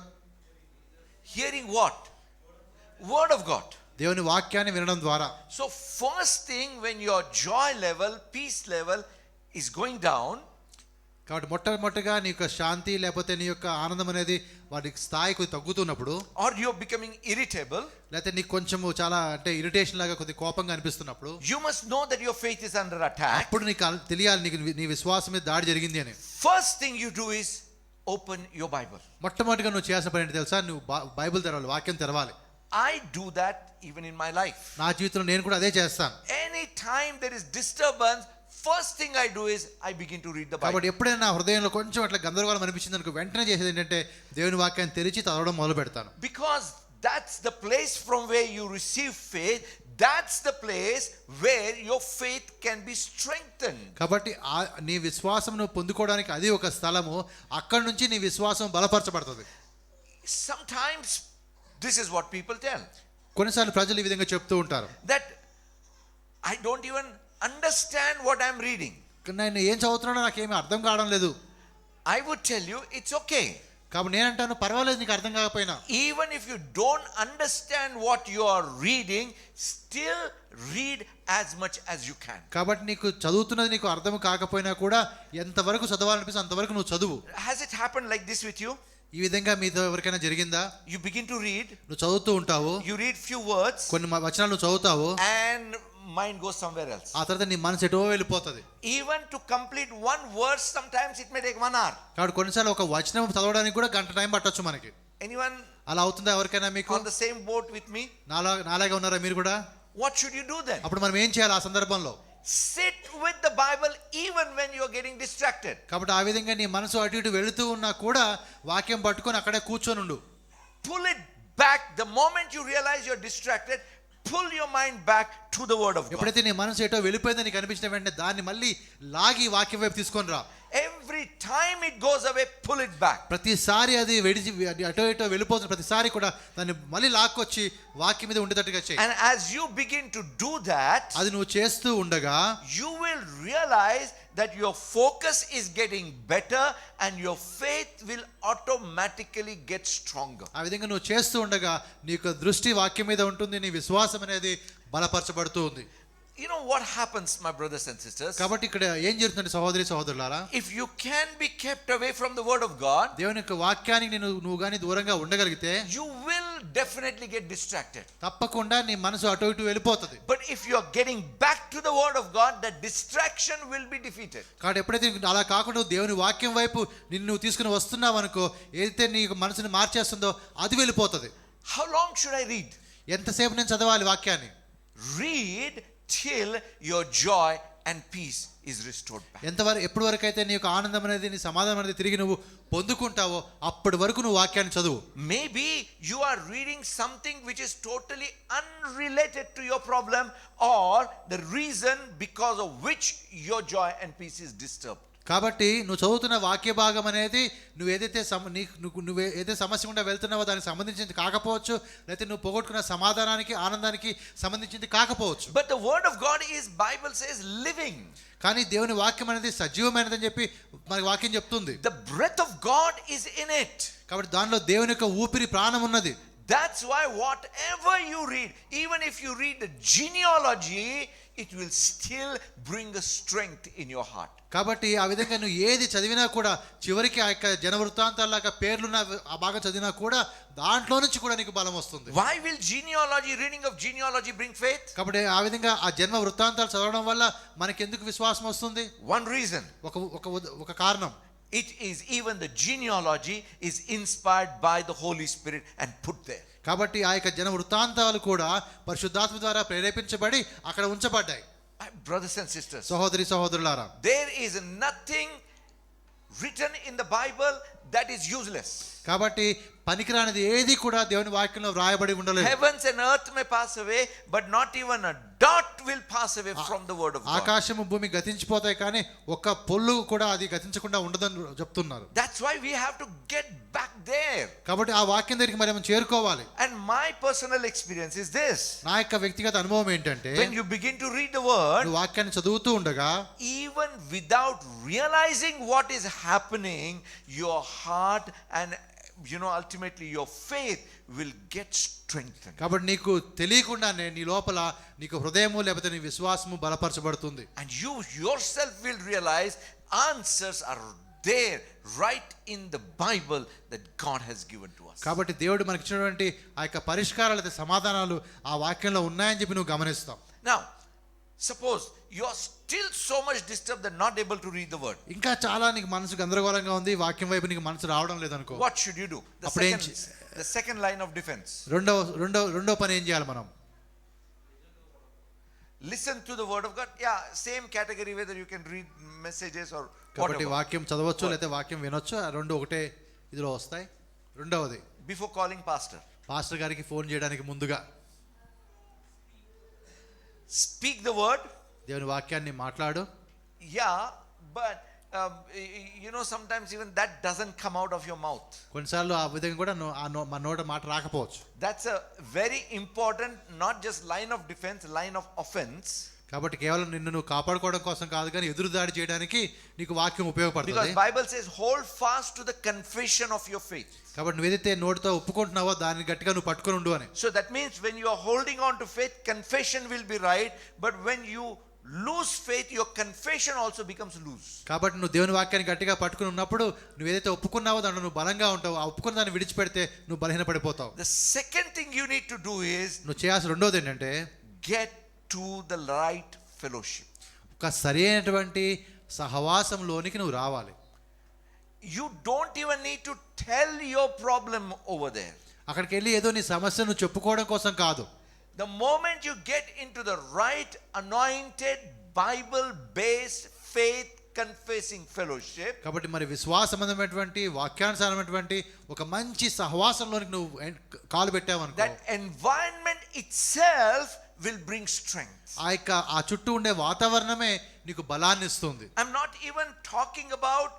Hearing what? Word of God.
దేవుని వాక్యాన్ని వినడం ద్వారా.
So first thing, when your joy level, peace level is going down,
కాబట్టి మొట్టమొదటిగా నీ యొక్క శాంతి లేకపోతే నీ యొక్క ఆనందం అనేది వాటి స్థాయి కొద్ది తగ్గుతున్నప్పుడు,
or you're becoming irritable,
లేకపోతే నీకు కొంచెము చాలా అంటే ఇరిటేషన్ లాగా కొద్ది కోపంగా అనిపిస్తున్నప్పుడు,
you must know that your faith is under attack.
అప్పుడు నీకు తెలియాలి నీకు నీ విశ్వాసం మీద దాడి జరిగింది అని.
First thing you do is open your Bible.
మొట్టమొదటిగా నువ్వు చేయాల్సిన పని ఏంటి తెలుసా? నువ్వు బైబిల్ తెరవాలి, వాక్యం తెరవాలి.
I do that even in my life.
నా జీవితంలో నేను కూడా అదే చేస్తాను.
Any time there is disturbance, first thing I do is I begin to read the Bible.
కాబట్టి ఎప్పుడైనా నా హృదయంలో కొంచెం అట్లా గందరగోళం అనిపించింది అనుకో, వెంటనే చేసేది ఏంటంటే దేవుని వాక్యాన్ని తెరిచి చదవడం మొదలు పెడతాను.
Because that's the place from where you receive faith. That's the place where your faith can be strengthened.
కాబట్టి నీ విశ్వాసమును పొందుకోవడానికి అది ఒక స్థలము. అక్కడి నుంచి నీ విశ్వాసం బలపరచబడుతుంది.
Sometimes this is what people tell.
కొన్నిసార్లు ప్రజలు ఈ విధంగా చెప్తూ ఉంటారు,
that I don't even understand what I'm reading.
నేను ఏం చదువుతున్నానో నాకేమీ అర్థం కావడం లేదు.
I would tell you it's okay.
కాబట్టి నేనంటాను పర్వాలేదు నీకు అర్థం కాకపోయినా.
Even if you don't understand what you are reading, still read as much as you can.
కాబట్టి నీకు చదువుతున్నది నీకు అర్థం కాకపోయినా కూడా ఎంతవరకు చదవాలనిపిస్తే అంతవరకు నువ్వు చదువు.
Has it happened like this with you?
ఈ విధంగా మీతో ఎవరికైనా జరిగిందా?
You begin to read.
నువ్వు చదువుతూ ఉంటావు.
You read few words.
కొన్ని వచనాలు నువ్వు చదువుతావు.
And mind goes somewhere else.
ఆ తర్వాత నీ మనసు ఎటో వెళ్ళిపోతుంది.
Even to complete one verse, sometimes it may take 1 hour.
కాబట్టి కొన్నిసార్లు ఒక వచనం చదవడానికి కూడా గంట టైం పట్టొచ్చు మనకి.
Anyone
అలా అవుతుందా ఎవరికైనా మీకు?
on the same boat with me?
నాలాగా ఉన్నారా మీరు కూడా?
What should you do then?
అప్పుడు మనం ఏం చేయాలి ఆ సందర్భంలో?
Sit with the Bible even when you are getting distracted.
కాబట్టి ఆ విధంగా నీ మనసు అటు ఇటు వెళుతూ ఉన్నా కూడా వాక్యం పట్టుకొని అక్కడే కూర్చొని ఉండు.
Pull it back the moment you realize you're distracted. Pull your mind back to the word of God.
ఎప్పుడైతే నీ మనసు ఎటో వెళ్ళిపోయిందని నీకు అనిపించిన వెంటనే దాన్ని మళ్ళీ లాగి వాక్యం వైపు తీసుకొని రా.
Every time it goes away, pull it back.
ప్రతిసారి అది అటో ఇటో వెళ్ళిపోతున్న ప్రతిసారి కూడా దాన్ని మళ్ళీ లాక్కొచ్చి వాక్యం మీద ఉండేటట్టుగా చేయి.
And as you begin to do that,
అది నువ్వు చేస్తూ ఉండగా
you will realize that your focus is getting better and your faith will automatically get stronger.
ఆ విధంగా నువ్వు చేస్తూ ఉండగా నీకు దృష్టి వాక్యం మీద ఉంటుంది, నీ విశ్వాసం అనేది బలపరచబడుతూ ఉంది.
You know what happens, my brothers and sisters?
కాబట్టి ఇక్కడ ఏం జరుగుతుంది సహోదరి సహోదరులారా?
If you can be kept away from the word of God,
దేవుని యొక్క వాక్యానికి నువ్వు గాని దూరంగా ఉండగలిగితే
you will definitely get distracted.
తప్పకుండా నీ మనసు అటు ఇటు వెళ్ళిపోతుంది.
But if you are getting back to the word of God, the distraction will be defeated.
కాబట్టి ఎప్పుడైతే అలా కాకుండా దేవుని వాక్యం వైపు నిన్ను తీసుకుని వస్తున్నావు అనుకో, ఏదైతే నీ మనసుని మార్చేస్తుందో అది వెళ్ళిపోతుంది.
How long should I read?
ఎంతసేపు నేను చదవాలి వాక్యాన్ని?
Read till your joy and peace is restored back.
ఎప్పటి వరకు అయితే నీ యొక్క ఆనందం అనేది నీ సమాధానం అనేది తిరిగి నువ్వు పొందుకుంటావో అప్పటి వరకు నువ్వు వాక్యాన్ని చదువు.
Maybe you are reading something which is totally unrelated to your problem or the reason because of which your joy and peace is disturbed.
కాబట్టి నువ్వు చదువుతున్న వాక్య భాగం అనేది నువ్వు ఏదైతే నువ్వు ఏదైతే సమస్య గుండా వెళ్తున్నావో దానికి సంబంధించింది కాకపోవచ్చు, లేకపోతే నువ్వు పోగొట్టుకున్న సమాధానానికి ఆనందానికి సంబంధించింది కాకపోవచ్చు.
But the word of God is, Bible says, living.
కానీ దేవుని వాక్యం అనేది సజీవమైనదని చెప్పి మనకి వాక్యం చెప్తుంది.
The breath of God is in it.
కాబట్టి దానిలో దేవుని యొక్క ఊపిరి ప్రాణం ఉన్నది.
That's why whatever you read, even if you read the genealogy, it will still bring a strength in your heart.
కాబట్టి ఆ విధంగా నువ్వు ఏది చదివినా కూడా చివరికి ఆ యొక్క జన వృత్తాంతాల్లాగా పేర్లున్న ఆ భాగం చదివినా కూడా దాంట్లో నుంచి కూడా నీకు బలం వస్తుంది.
Why will reading of genealogy bring faith?
కాబట్టి ఆ విధంగా ఆ జన్మ వృత్తాంతాలు చదవడం వల్ల మనకి ఎందుకు విశ్వాసం వస్తుంది?
One reason.
ఒక కారణం.
It is even the genealogy is inspired by the Holy Spirit and put there.
కాబట్టి ఆ యొక్క జన వృత్తాంతాలు కూడా పరిశుద్ధాత్మ ద్వారా ప్రేరేపించబడి అక్కడ ఉంచబడ్డాయి.
Brothers and sisters,
సహోదరులారా,
there is nothing written in the Bible that is useless.
కాబట్టి పనికిరానిది ఏది కూడా దేవుని వాక్యంలో వ్రాయబడి ఉండలేదు.
Heavens and earth may pass away, but not even a dot will pass away from the word of God.
ఆకాశము భూమి గతించిపోతాయి కానీ ఒక్క పొల్లు కూడా అది గతించకుండా ఉండదని చెప్తున్నారు.
That's why we have to get back there.
కాబట్టి ఆ వాక్యం దగ్గరికి మనం చేరుకోవాలి.
And my personal experience is this.
నా యొక్క వ్యక్తిగత అనుభవం ఏంటంటే,
when you begin to read the word,
నువ్వు వాక్యాన్ని చదువుతూ ఉండగా
even without realizing what is happening, your heart and ultimately your faith will get strengthened.
కాబట్టి నీకు తెలియకుండానే నీ లోపల నీకు హృదయము లేకపోతే నీ విశ్వాసము బలపరచబడుతుంది.
And you yourself will realize answers are there right in the Bible that God has given to us.
కాబట్టి దేవుడు మనకి ఇచ్చినటువంటి ఆ యొక్క పరిష్కారాలు లేదా సమాధానాలు ఆ వాక్యంలో ఉన్నాయని చెప్పి నువ్వు గమనిస్తావు.
Now suppose you are still so much disturbed that not able to read the word.
ఇంకా చాలా నీకు మనసు గందరగోళంగా ఉంది, వాక్యం వైపు నీకు మనసు రావడం లేదనుకో.
What should you do? The second line of defense.
రెండో పని ఏం చేయాలి మనం?
Listen to the word of God. Yeah, same category whether you can read messages or
కాబట్టి వాక్యం చదవచ్చు లేదా వాక్యం వినొచ్చు, రెండు ఒకటే ఇదిలో వస్తాయి. రెండవది,
before calling pastor
గారికి ఫోన్ చేయడానికి ముందుగా
speak the word.
దేవుని వాక్యాన్ని మాట్లాడు.
Yeah, but sometimes even that doesn't come out of your mouth.
కొన్నిసార్లు ఆ విధంగా కూడా మన నోట మాట రాకపోవచ్చు.
That's a very important, not just line of defense, line of offense.
కాబట్టి కేవలం నిన్ను నువ్వు కాపాడుకోవడం కోసం కాదు కానీ ఎదురుదాడి చేయడానికి నీకు వాక్యం ఉపయోగపడుతుంది.
Because Bible says hold fast to the confession of your faith.
కాబట్టి నువ్వు ఏదైతే నోటితో ఒప్పుకుంటున్నావో దాన్ని గట్టిగా నువ్వు పట్టుకొని ఉండు అని.
So that means when you are holding on to faith, confession will be right, but when you lose faith, your confession also becomes loose.
కాబట్టి నువ్వు దేవుని వాక్యాన్ని గట్టిగా పట్టుకొని ఉన్నప్పుడు నువ్వు ఏదైతే ఒప్పుకున్నావో దాంట్లో నువ్వు బలంగా ఉంటావు. ఆ ఒప్పుకున్న దాన్ని విడిచిపెడితే నువ్వు బలహీనపడిపోతావు.
The second thing you need to do is
నువ్వు చేయాల్సిన రెండోది ఏంటంటే
get to the right fellowship.
ఒక సరైనటువంటి సహవాసంలోనికి నువ్వు రావాలి.
You don't even need to tell your problem over there.
అక్కడికి వెళ్ళి ఏదో నీ సమస్యను చెప్పుకోవడం కోసం కాదు.
The moment you get into the right anointed Bible based faith confessing fellowship,
కాబట్టి మరి విశ్వాస సంబంధమైనటువంటి వాక్యానుసారమైనటువంటి ఒక మంచి సహవాసంలోనికి నువ్వు కాలు పెట్టావనుకో,
that environment itself will bring strength.
ఆ చుట్టూ ఉండే వాతావరణమే నీకు బలాన్ని ఇస్తుంది.
I'm not even talking about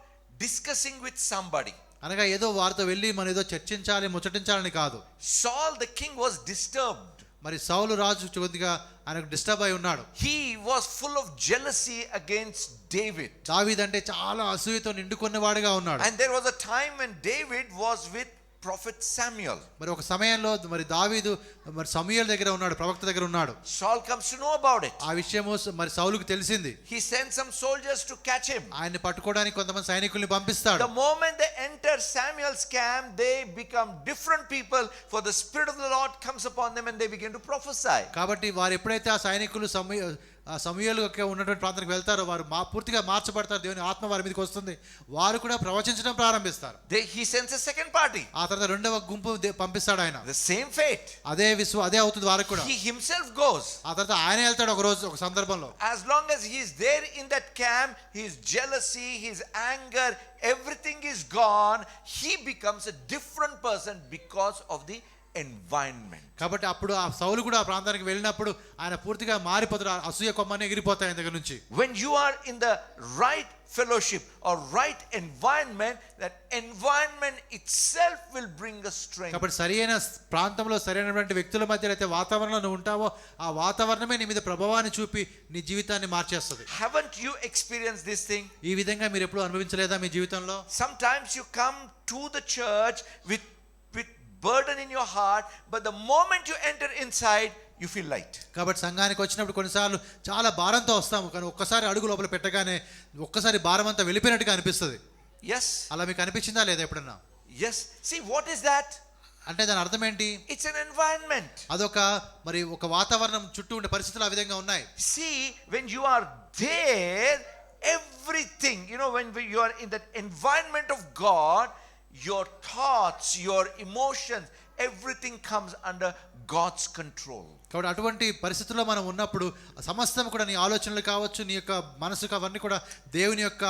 discussing with somebody.
అనగా ఏదో వారితో వెళ్ళి మనం ఏదో చర్చించాలి ముచ్చటించాలని కాదు.
Saul the king was disturbed.
మరి సౌలు రాజు కొద్దిగా ఆయనకు డిస్టర్బ్ అయి ఉన్నాడు.
He was full of jealousy against David.
దావీదు అంటే చాలా అసూయతో నిండుకున్నవాడుగా ఉన్నాడు.
And there was a time when David was with prophet Samuel.
మరి ఒక సమయంలో మరి దావీదు మరి సమూయేలు దగ్గర ఉన్నాడు, ప్రవక్త దగ్గర ఉన్నాడు.
Saul comes to know about it.
ఆ విషయము మరి సౌలుకు తెలిసింది.
He sends some soldiers to catch him.
ఆయన్ని పట్టుకోవడానికి కొంతమంది సైనికుల్ని పంపిస్తాడు.
The moment they enter Samuel's camp, they become different people, for the spirit of the Lord comes upon them and they begin to prophesy.
కాబట్టి వారు ఎప్పుడైతే ఆ సైనికులు సమూయేలు ఉన్నటువంటి ప్రాంతానికి వెళ్తారో వారు పూర్తిగా మార్చబడతారు. దేవుని ఆత్మ వారి మీదకి వస్తుంది. వారు కూడా ప్రవచించడం ప్రారంభిస్తారు.
He sends a second party.
ఆ తర్వాత రెండవ గుంపు పంపిస్తాడు ఆయన.
The same fate.
అదే అవుతుంది వారికి కూడా.
He himself goes.
ఆ తర్వాత ఆయన వెళ్తాడు ఒక రోజు ఒక సందర్భంలో.
As long as he is there in that camp, his jealousy, his anger, everything is gone. He becomes a different person because of the environment.
కాబట్టి అప్పుడు ఆ సౌలు కూడా ఆ ప్రాంతానికి వెళ్ళినప్పుడు ఆయన పూర్తిగా మారిపోతాడు. అసూయ కొమ్మని ఎగిరిపోతాయి ఆయన దగ్గర నుంచి.
When you are in the right fellowship or right environment, that environment itself will bring a strength.
కాబట్టి సరైన ప్రాంతంలో సరైనటువంటి వ్యక్తుల మధ్య అయితే వాతావరణంలో నువ్వు ఉంటావో ఆ వాతావరణమే నీ మీద ప్రభావాన్ని చూపి నీ జీవితాన్ని మార్చేస్తుంది.
Haven't you experienced this thing?
ఈ విధంగా మీరు ఎప్పుడు అనుభవించలేదా మీ జీవితంలో?
Sometimes you come to the church with burden in your heart, but the moment you enter inside, you feel light.
కాబట్టి సంఘానికి వచ్చినప్పుడు కొన్నిసార్లు చాలా భారంతో వస్తాము, కానీ ఒక్కసారి అడుగు లోపల పెట్టగానే ఒక్కసారి భారం అంతా వెళ్ళిపోయినట్టుగా అనిపిస్తుంది.
Yes.
అలా మీకు అనిపించిందా లేదా ఎప్పుడన్నా?
Yes. See, what is that?
అంటే దాని అర్థం ఏంటి?
It's an environment.
అదొక మరి ఒక వాతావరణం, చుట్టూ ఉండే పరిస్థితులు ఆ విధంగా ఉన్నాయి.
See, when you are there, everything, when you are in that environment of God, your thoughts, your emotions, everything comes under God's control.
కాబట్టి అటువంటి పరిస్థితుల్లో మనం ఉన్నప్పుడు సమస్తం కూడా నీ ఆలోచనలు కావచ్చు, నీ యొక్క మనసు అవన్నీ కూడా దేవుని యొక్క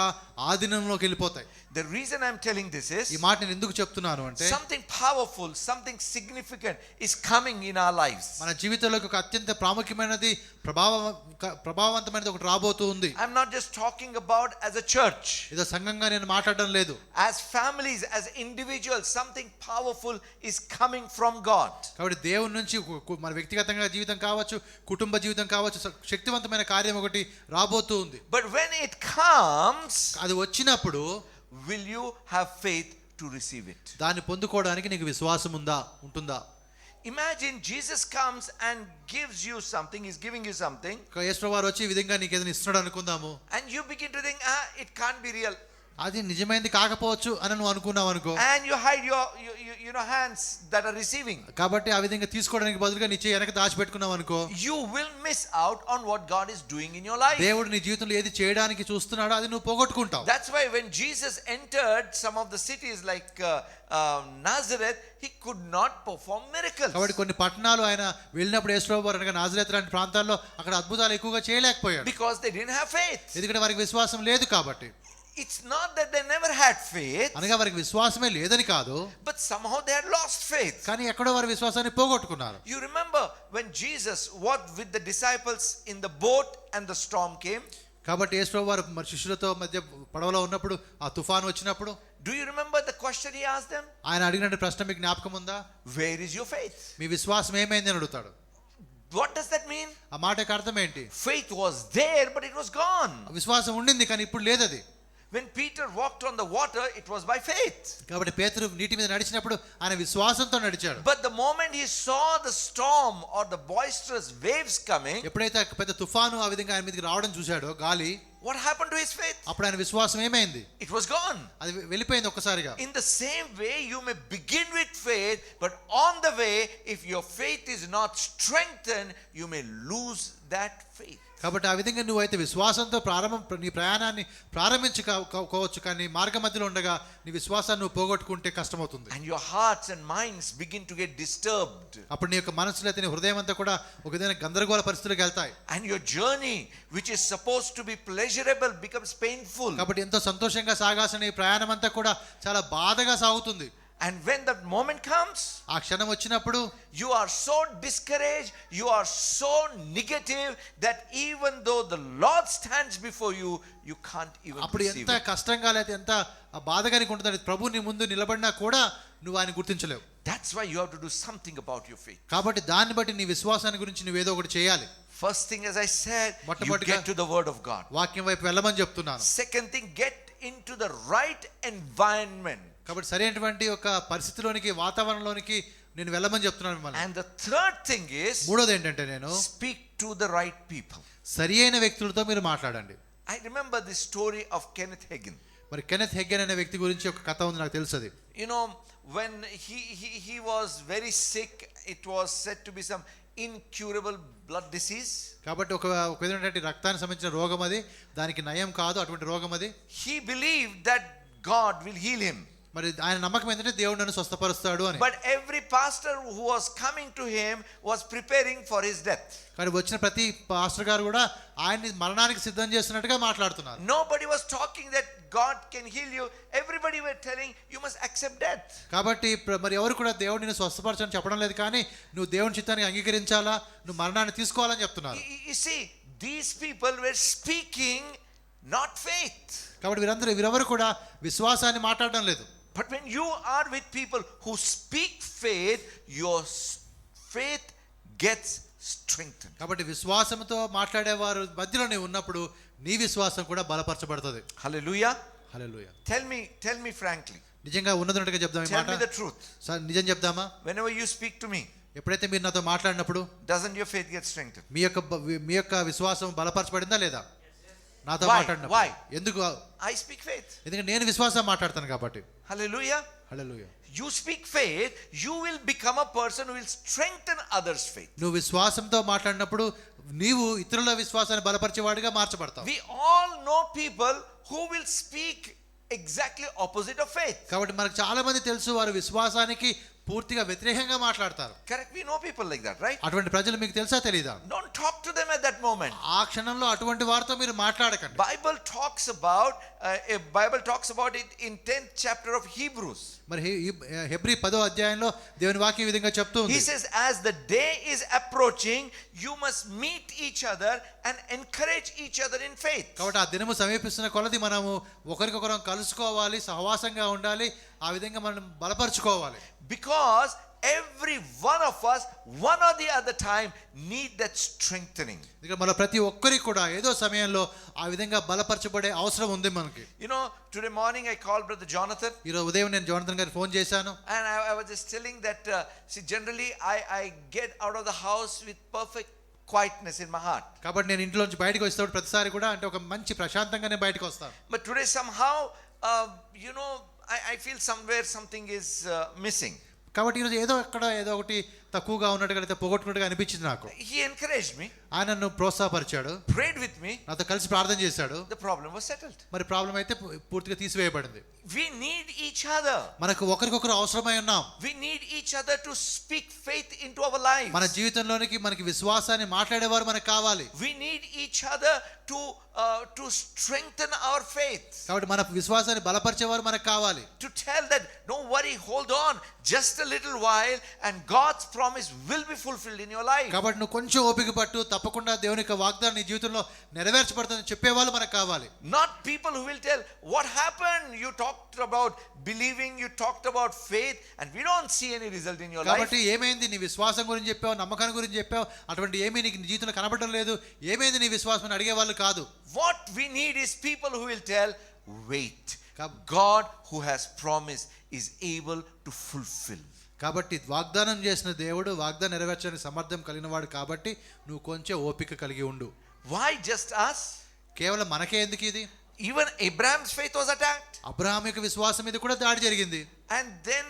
ఆధీనంలోకి వెళ్ళిపోతాయి.
The reason I'm telling this is,
ఈ మాట నేను ఎందుకు చెప్తున్నాను అంటే,
something powerful, something significant is coming in our lives.
మన జీవితంలోకి ఒక అత్యంత ప్రాముఖ్యమైనది ప్రభావవంతమైనది ఒకటి రాబోతూ ఉంది.
I'm not just talking about as a church.
ఏదో సంఘంగా నేను మాట్లాడడం లేదు.
As families, as individuals, something powerful is coming from God.
కాబట్టి దేవుని నుంచి మన వ్యక్తిగతంగా జీవితం కావచ్చు, కుటుంబ జీవితం కావచ్చు, శక్తివంతమైన కార్యం ఒకటి రాబోతూ ఉంది.
But when it comes,
అది వచ్చినప్పుడు
will you have faith to receive it?
దాన్ని పొందుకోవడానికి నీకు విశ్వాసం ఉంటుందా?
Imagine Jesus comes and gives you something. He's giving you something.
యేసు వారు వచ్చి ఈ విధంగా నీకు ఏదైనా ఇస్తున్నాడు అనుకుందాము.
And you begin to think, it can't be real.
అది నిజమైనది కాకపోవచ్చు అని నువ్వు అనుకున్నావు అనుకో.
And you hide your hands that are receiving.
కాబట్టి ఆ విధంగా తీసుకోవడానికి బదులుగా నీ చేయి వెనక దాచిపెట్టుకున్నావు అనుకో.
You will miss out on what God is doing in your life.
దేవుడు నీ జీవితంలో ఏది చేయడానికి చూస్తున్నాడో అది నువ్వు పోగొట్టుకుంటావు.
That's why when Jesus entered some of the cities like Nazareth, he could not perform miracles.
కాబట్టి కొన్ని పట్టణాలు ఆయన వెళ్ళినప్పుడు యేసుప్రభు వారు అనగా నాజరేతు లాంటి ప్రాంతాల్లో అక్కడ అద్భుతాలు ఎక్కువగా చేయలేకపోయాడు.
Because they didn't have faith.
ఎందుకంటే వారికి విశ్వాసం లేదు కాబట్టి.
It's not that they never had faith.
అనగా వారికి విశ్వాసమే లేదని కాదు.
But somehow they had lost faith.
కానీ ఎక్కడో వారి విశ్వాసాన్ని పోగొట్టుకున్నారు.
You remember when Jesus was with the disciples in the boat and the storm came?
కాబట్టి యేసుప్రభు వారు మరి శిష్యులతో మధ్య పడవలో ఉన్నప్పుడు ఆ తుఫాను వచ్చినప్పుడు,
do you remember the question he asked them?
ఆయన అడిగిన ప్రశ్న మీకు జ్ఞాపకం ఉందా?
Where is your faith?
మీ విశ్వాసం ఏమైంది అని అడుగుతాడు.
What does that mean?
ఆ మాటకి అర్థం ఏంటి?
Faith was there but it was gone.
విశ్వాసం ఉండింది కానీ ఇప్పుడు లేదు అది.
When Peter walked on the water, it was by faith.
కాబట్టి పేతురు నీటి మీద నడిచినప్పుడు ఆయన విశ్వాసంతో నడిచాడు.
But the moment he saw the storm or the boisterous waves coming,
ఎప్పుడైతే పెద్ద తుఫాను ఆ విధంగా ఆయన మీదకి రావడం చూశాడో గాలి,
what happened to his faith?
అప్పుడు ఆయన విశ్వాసం ఏమైంది?
It was gone.
అది వెళ్ళిపోయింది ఒక్కసారిగా.
In the same way, you may begin with faith, but on the way, if your faith is not strengthened, you may lose that faith.
కాబట్టి ఆ విధంగా నువ్వైతే విశ్వాసంతో నీ ప్రయాణాన్ని ప్రారంభించుకోవచ్చు, కానీ మార్గ మధ్యలో ఉండగా నీ విశ్వాసాన్ని నువ్వు పోగొట్టుకుంటే కష్టమవుతుంది.
And your hearts and minds begin to get disturbed.
అప్పుడు నీ యొక్క మనసులో అయితే నీ హృదయం అంతా కూడా ఒక విధమైన గందరగోళ పరిస్థితులకు వెళ్తాయి.
And your journey, which is supposed to be pleasurable, becomes painful.
కాబట్టి ఎంతో సంతోషంగా సాగాల్సిన ఈ ప్రయాణం అంతా కూడా చాలా బాధగా సాగుతుంది.
And when that moment comes,
ఆ క్షణం వచ్చినప్పుడు
you are so discouraged, you are so negative that even though the Lord stands before you, you can't even
అప్పుడు
receive
ఎంత
it.
కష్టంగా లేదా ఎంత బాధగా నీకు ఉంటుంది. ప్రభు నీ ముందు నిలబడినా కూడా నువ్వు ఆయన గుర్తించలేవు.
That's why you have to do something about your faith.
కాబట్టి దాన్ని బట్టి నీ విశ్వాసాన్ని గురించి నువ్వేదో ఒకటి చేయాలి.
First thing, as I said, you get to the word of God.
వాక్యం వైపు వెళ్ళమని చెప్తున్నాను.
Second thing, get into the right environment.
కాబట్టి సరైనటువంటి ఒక పరిస్థితిలోనికి, వాతావరణంలోనికి నేను వెళ్ళమని చెప్తున్నాను మిమ్మల్ని.
And the third thing is,
మూడోది ఏంటంటే నేను
speak to the right people.
సరి అయిన వ్యక్తులతో మీరు మాట్లాడండి.
I remember the story of Kenneth Hagin.
మరి కెనెత్ హెగ్గెన్ అనే వ్యక్తి గురించి ఒక కథ ఉంది, నాకు తెలుసది.
You know, when he was very sick, it was said to be some incurable blood disease.
కాబట్టి ఒక విధమైనటువంటి రక్తానికి సంబంధించిన రోగం అది, దానికి నయం కాదు అటువంటి రోగం అది.
He believed that God will heal him.
మరి ఆయన నమ్మకం ఏంటంటే దేవుడు నన్ను స్వస్థపరుస్తాడు అని.
But every pastor who was coming to him was preparing for his death.
కానీ వచ్చిన ప్రతి పాస్టర్ గారు కూడా ఆయన్ని మరణానికి సిద్ధం చేస్తున్నట్టుగా మాట్లాడుతున్నారు.
Nobody was talking that God can heal you. Everybody were telling you must accept death.
కాబట్టి మరి ఎవరు కూడా దేవుడు నిన్ను స్వస్థపరచని చెప్పడం లేదు, కానీ నువ్వు దేవుని చిత్తానికి అంగీకరించాలా, నువ్వు మరణాన్ని తీసుకోవాలని చెప్తున్నారు.
You see, these people were speaking not faith.
కాబట్టి వీరెవరు కూడా విశ్వాసాన్ని మాట్లాడడం లేదు.
But when you are with people who speak faith, your faith gets strengthened.
కాబట్టి విశ్వాసంతో మాట్లాడేవారు మధ్యలో నీవు ఉన్నప్పుడు నీ విశ్వాసం కూడా బలపరచబడుతుంది.
Hallelujah.
హల్లెలూయా.
Tell me frankly.
నిజంగా ఉన్నదన్నట్టుగా చెప్దాం ఈ మాట.
Tell me the truth.
నిజం చెప్దామా?
Whenever you speak to me,
ఎప్పుడైతే మీరు నాతో మాట్లాడినప్పుడు
doesn't your faith get strengthened?
మీ యొక్క విశ్వాసం బలపరచబడిందా లేదా? నాతో
Why?
మాట్లాడినప్పుడు.
Why?
ఎందుకు?
I speak faith.
ఎందుకంటే నేను విశ్వాసం మాట్లాడతాను కాబట్టి.
Hallelujah.
Hallelujah.
You speak faith, you will become a person who will strengthen others' faith.
నువ్వు విశ్వాసంతో మాట్లాడినప్పుడు నీవు ఇతరుల విశ్వాసాన్ని బలపరిచేవాడిగా మార్చబడతావు.
We all know people who will speak exactly opposite of faith.
కాబట్టి మనకు చాలా మంది తెలుసు వారు విశ్వాసానికి పూర్తిగా వ్యతిరేకంగా మాట్లాడతారు.
Correct? We know people like that, right?
అటువంటి ప్రజలు మీకు తెలుసా తెలీదా?
Don't talk to them at that moment.
ఆ క్షణంలో అటువంటి వారితో మీరు మాట్లాడకండి.
Bible talks about it in 10th chapter of Hebrews.
మరి హెబ్రీ 10వ అధ్యాయంలో దేవుని వాక్యం ఈ విధంగా చెప్తూ ఉంది.
He says, as the day is approaching, you must meet each other and encourage each other in faith.
కాబట్టి ఆ దినము సమీపిస్తున్న కొలది మనము ఒకరికొకరం కలుసుకోవాలి, సహవాసంగా ఉండాలి, ఆ విధంగా మనం బలపరుచుకోవాలి.
Because every one of us, one or the other time, need that strengthening.
ఇక్కడ మన ప్రతి ఒక్కరికి కూడా ఏదో సమయంలో ఆ విధంగా బలపరచబడే అవసరం ఉంది మనకి.
You know, today morning I called Brother Jonathan.
ఈరోజు ఉదయం నేను జోనథన్ గారికి ఫోన్ చేశాను.
And I was just telling that, see, generally I get out of the house with perfect quietness in my heart.
కాబట్టి నేను ఇంట్లోంచి బయటకు వచ్చేటప్పుడు ప్రతిసారి కూడా అంటే ఒక మంచి ప్రశాంతంగానే బయటకు వస్తాను.
But today somehow, you know, I feel somewhere something is missing.
కాబట్టి ఈరోజు ఏదో ఒకటి తక్కువగా ఉన్నట్టుగా లేదా పోగొట్టుకున్నట్టుగా అనిపించింది నాకు.
He encouraged me.
ఆయన నన్ను ప్రోత్సాహపరిచాడు,
prayed with me.
నాతో కలిసి ప్రార్థన చేశాడు.
The problem was settled.
మరి ప్రాబ్లం అయితే పూర్తిగా తీసివేయబడింది.
We need each other.
మనకు ఒకరికొకరు అవసరమై ఉన్నాం.
We need each other to speak faith into our lives.
మన జీవితంలోనికి మనకి విశ్వాసాన్ని మాట్లాడేవారు మనకు కావాలి.
We need each other to strengthen our faith.
కాబట్టి మన విశ్వాసాన్ని బలపరిచేవారు మనకు కావాలి.
To tell that don't worry, hold on just a little while and God's promise will be fulfilled in your life.
కాబట్టి నువ్వు కొంచెం ఓపిక పట్టు, తప్పకుండా దేవుని యొక్క వాగ్దానం నీ జీవితంలో నెరవేర్చబడుతుందని చెప్పేవాళ్ళు మనకు కావాలి.
Not people who will tell what happened, you talked about believing, you talked about faith and we don't see any result in your life.
కాబట్టి ఏమైంది, నీ విశ్వాసం గురించి చెప్పావు, నమ్మకాన్ని గురించి చెప్పావు, అటువంటి ఏమీ నీకు నీ జీవితంలో కనబడడం లేదు, ఏమైంది నీ విశ్వాసం అని అడిగేవాళ్ళు కాదు.
What we need is people who will tell, wait, God who has promised is able to fulfill.
కాబట్టి వాగ్దానం చేసిన దేవుడు వాగ్దానం నెరవేర్చడానికి సమర్థం కలిగిన వాడు కాబట్టి నువ్వు కొంచెం ఓపిక కలిగి ఉండు.
Why just us?
కేవలం మనకే ఎందుకు ఇది?
Even Abraham's faith was attacked.
Abraham యొక్క విశ్వాసం మీద కూడా దాడి జరిగింది.
And then